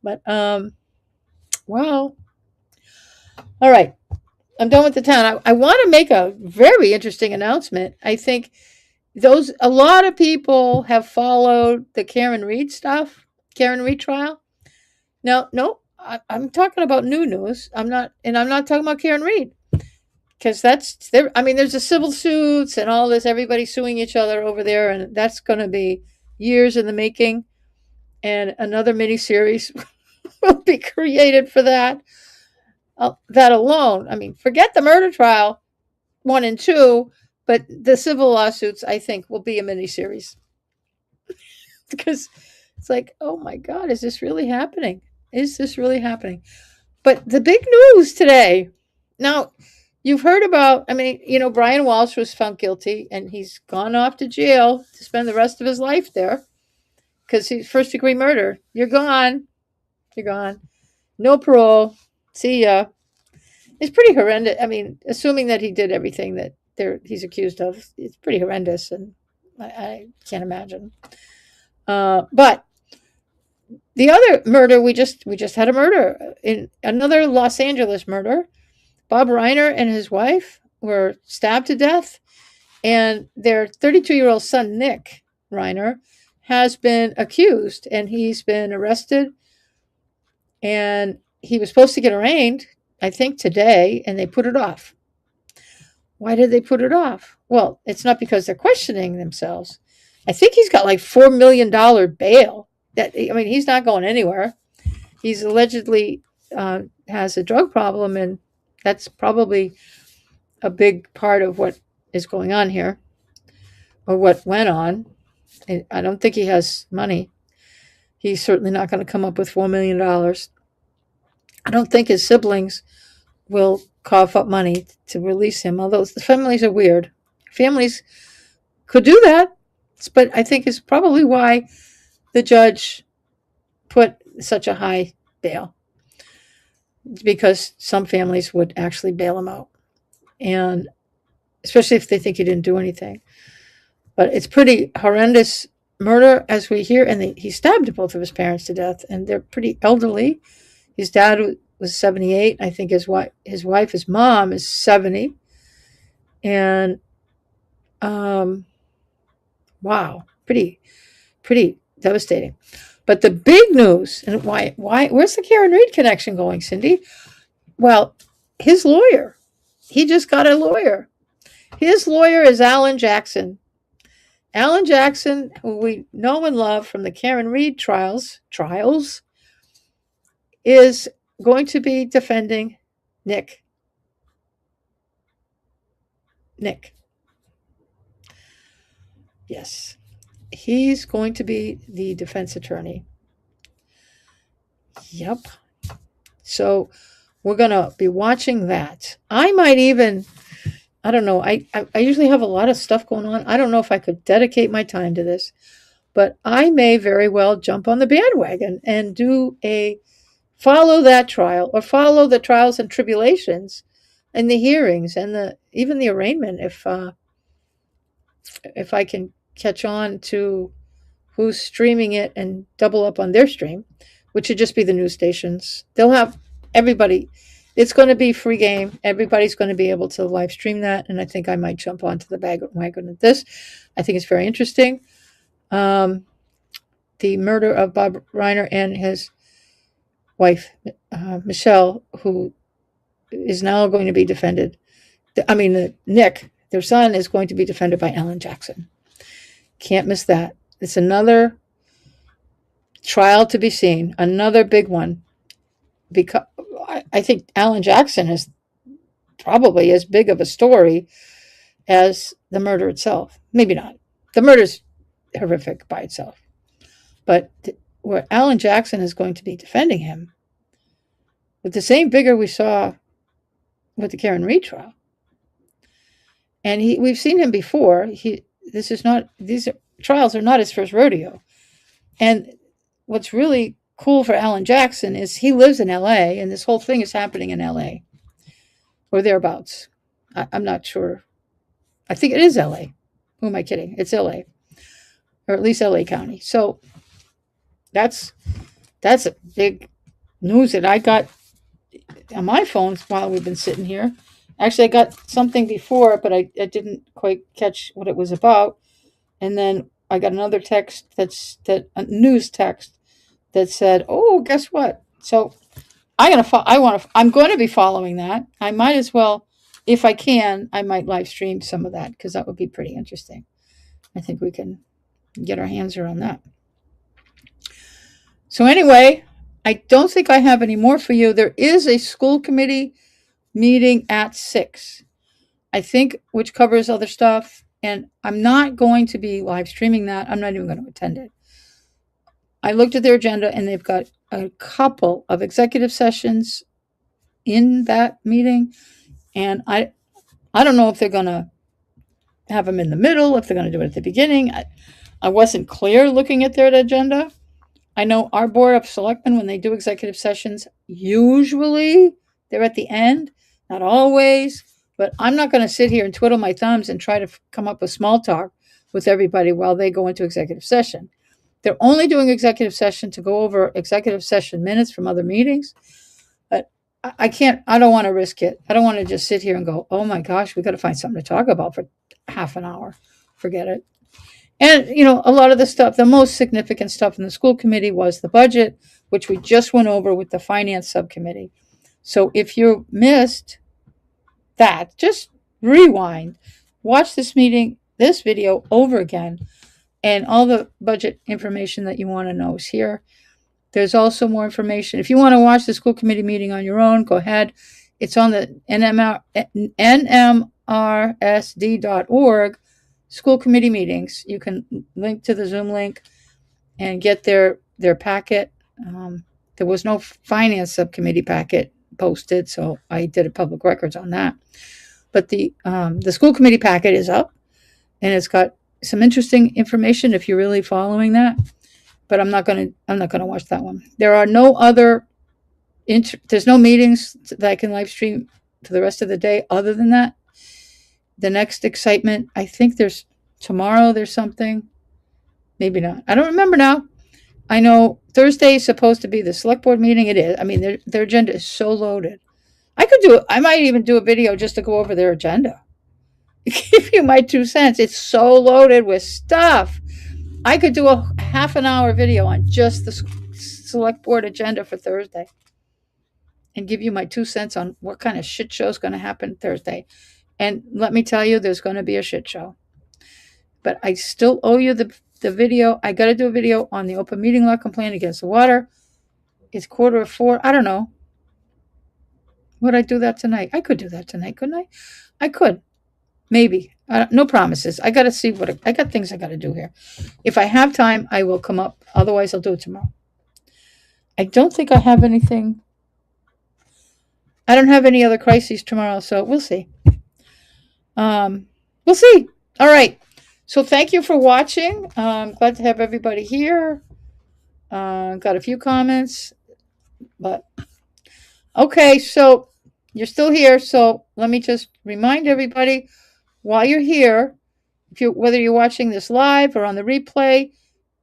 But well, all right. I'm done with the town. I want to make a very interesting announcement. I think a lot of people have followed the Karen Reed stuff, Karen Reed trial. Now, no, I'm talking about new news. I'm not talking about Karen Reed because that's there. I mean, there's the civil suits and all this. Everybody suing each other over there, and that's going to be years in the making. And another miniseries will be created for that. That alone, I mean, forget the murder trial 1 and 2, but the civil lawsuits, I think, will be a miniseries because it's like, oh my God, is this really happening? Is this really happening? But the big news today, now you've heard about, I mean, Brian Walsh was found guilty and he's gone off to jail to spend the rest of his life there because he's first degree murder. You're gone. You're gone. No parole. See ya. It's pretty horrendous. I mean, assuming that he did everything that he's accused of, it's pretty horrendous, and I can't imagine. But the other murder, we just had a murder in another Los Angeles murder. Bob Reiner and his wife were stabbed to death, and their 32-year-old son Nick Reiner has been accused, and he's been arrested, and he was supposed to get arraigned, I think today, and they put it off. Why did they put it off? Well, it's not because they're questioning themselves. I think he's got like $4 million bail. He's not going anywhere. He's allegedly has a drug problem, and that's probably a big part of what is going on here, or what went on. I don't think he has money. He's certainly not going to come up with $4 million. I don't think his siblings will cough up money to release him, although the families are weird. Families could do that, but I think it's probably why the judge put such a high bail, because some families would actually bail him out, and especially if they think he didn't do anything. But it's pretty horrendous murder, as we hear, and he stabbed both of his parents to death, and they're pretty elderly. His dad was 78. I think his wife, his mom, is 70. And wow, pretty devastating. But the big news, and why where's the Karen Reed connection going, Cindy? Well, his lawyer, he just got a lawyer. His lawyer is Alan Jackson. Alan Jackson, who we know and love from the Karen Reed trials, is going to be defending Nick. Yes. He's going to be the defense attorney. Yep. So we're going to be watching that. I might even, I don't know, I usually have a lot of stuff going on. I don't know if I could dedicate my time to this, but I may very well jump on the bandwagon and follow that trial, or follow the trials and tribulations and the hearings and even the arraignment, if I can catch on to who's streaming it and double up on their stream, which would just be the news stations. They'll have everybody. It's going to be free game. Everybody's going to be able to live stream that, and I think I might jump onto the bandwagon of this. I think it's very interesting. The murder of Bob Reiner and his wife, Michelle, who is now going to be defended. Nick, their son, is going to be defended by Alan Jackson. Can't miss that. It's another trial to be seen, another big one. Because I think Alan Jackson is probably as big of a story as the murder itself. Maybe not. The murder's horrific by itself. But where Alan Jackson is going to be defending him with the same vigor we saw with the Karen Reed trial. And we've seen him before. these trials are not his first rodeo. And what's really cool for Alan Jackson is he lives in LA, and this whole thing is happening in LA or thereabouts. I'm not sure. I think it is LA. Who am I kidding? It's LA, or at least LA County. So that's a big news that I got on my phone while we've been sitting here. Actually, I got something before, but I didn't quite catch what it was about. And then I got another text a news text that said, "Oh, guess what?" So I'm going to be following that. I might as well, if I can, I might live stream some of that because that would be pretty interesting. I think we can get our hands around that. So anyway, I don't think I have any more for you. There is a school committee meeting at 6, I think, which covers other stuff. And I'm not going to be live streaming that. I'm not even going to attend it. I looked at their agenda and they've got a couple of executive sessions in that meeting. And I don't know if they're going to have them in the middle, if they're going to do it at the beginning. I wasn't clear looking at their agenda. I know our board of selectmen, when they do executive sessions, usually they're at the end, not always, but I'm not going to sit here and twiddle my thumbs and try to come up with small talk with everybody while they go into executive session. They're only doing executive session to go over executive session minutes from other meetings, but I don't want to risk it. I don't want to just sit here and go, oh my gosh, we got to find something to talk about for half an hour. Forget it. And, a lot of the stuff, the most significant stuff in the school committee was the budget, which we just went over with the finance subcommittee. So if you missed that, just rewind, watch this video over again, and all the budget information that you want to know is here. There's also more information. If you want to watch the school committee meeting on your own, go ahead. It's on the NMRSD.org. School committee meetings. You can link to the Zoom link and get their packet. There was no finance subcommittee packet posted, so I did a public records on that. But the school committee packet is up, and it's got some interesting information if you're really following that. But I'm not gonna watch that one. There are no other. There's no meetings that I can live stream for the rest of the day. Other than that. The next excitement, I think tomorrow there's something. Maybe not. I don't remember now. I know Thursday is supposed to be the select board meeting. It is. I mean, their agenda is so loaded. I might even do a video just to go over their agenda. Give you my 2 cents. It's so loaded with stuff. I could do a half an hour video on just the select board agenda for Thursday and give you my 2 cents on what kind of shit show is going to happen Thursday. And let me tell you, there's going to be a shit show. But I still owe you the video. I got to do a video on the open meeting law complaint against the water. It's 3:45. I don't know. Would I do that tonight? I could do that tonight, couldn't I? I could. Maybe. No promises. I got to see I got things I got to do here. If I have time, I will come up. Otherwise, I'll do it tomorrow. I don't think I have anything. I don't have any other crises tomorrow, so we'll see. We'll see. All right. So thank you for watching. I'm glad to have everybody here. Got a few comments, but okay. So you're still here. So let me just remind everybody while you're here, whether you're watching this live or on the replay,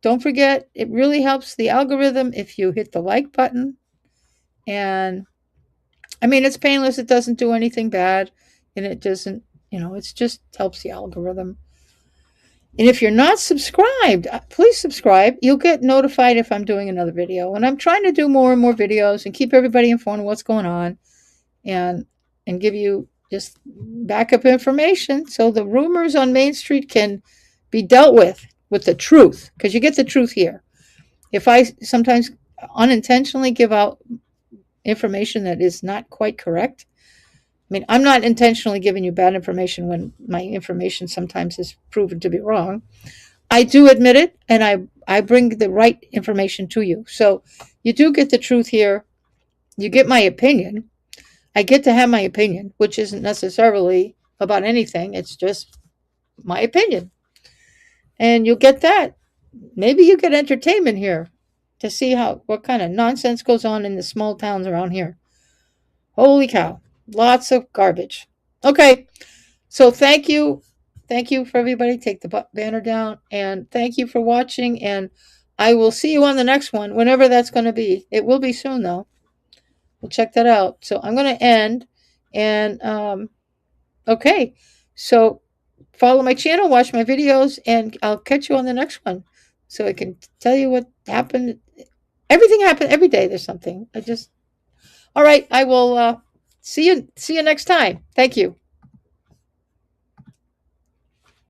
don't forget, it really helps the algorithm if you hit the like button. And I mean, it's painless. It doesn't do anything bad, and it doesn't, it just helps the algorithm. And if you're not subscribed, please subscribe. You'll get notified if I'm doing another video. And I'm trying to do more and more videos and keep everybody informed of what's going on and give you just backup information so the rumors on Main Street can be dealt with the truth, because you get the truth here. If I sometimes unintentionally give out information that is not quite correct, I mean, I'm not intentionally giving you bad information when my information sometimes is proven to be wrong. I do admit it, and I bring the right information to you. So you do get the truth here. You get my opinion. I get to have my opinion, which isn't necessarily about anything. It's just my opinion. and you'll get that. Maybe you get entertainment here to see what kind of nonsense goes on in the small towns around here. Holy cow. Lots of garbage. Okay. So thank you. Thank you for everybody. Take the banner down, and thank you for watching, and I will see you on the next one, whenever that's going to be. It will be soon though. We'll check that out. So I'm going to end, and okay. So follow my channel, watch my videos, and I'll catch you on the next one so I can tell you what happened. Everything happened every day. There's something. All right. I will see you next time. Thank you.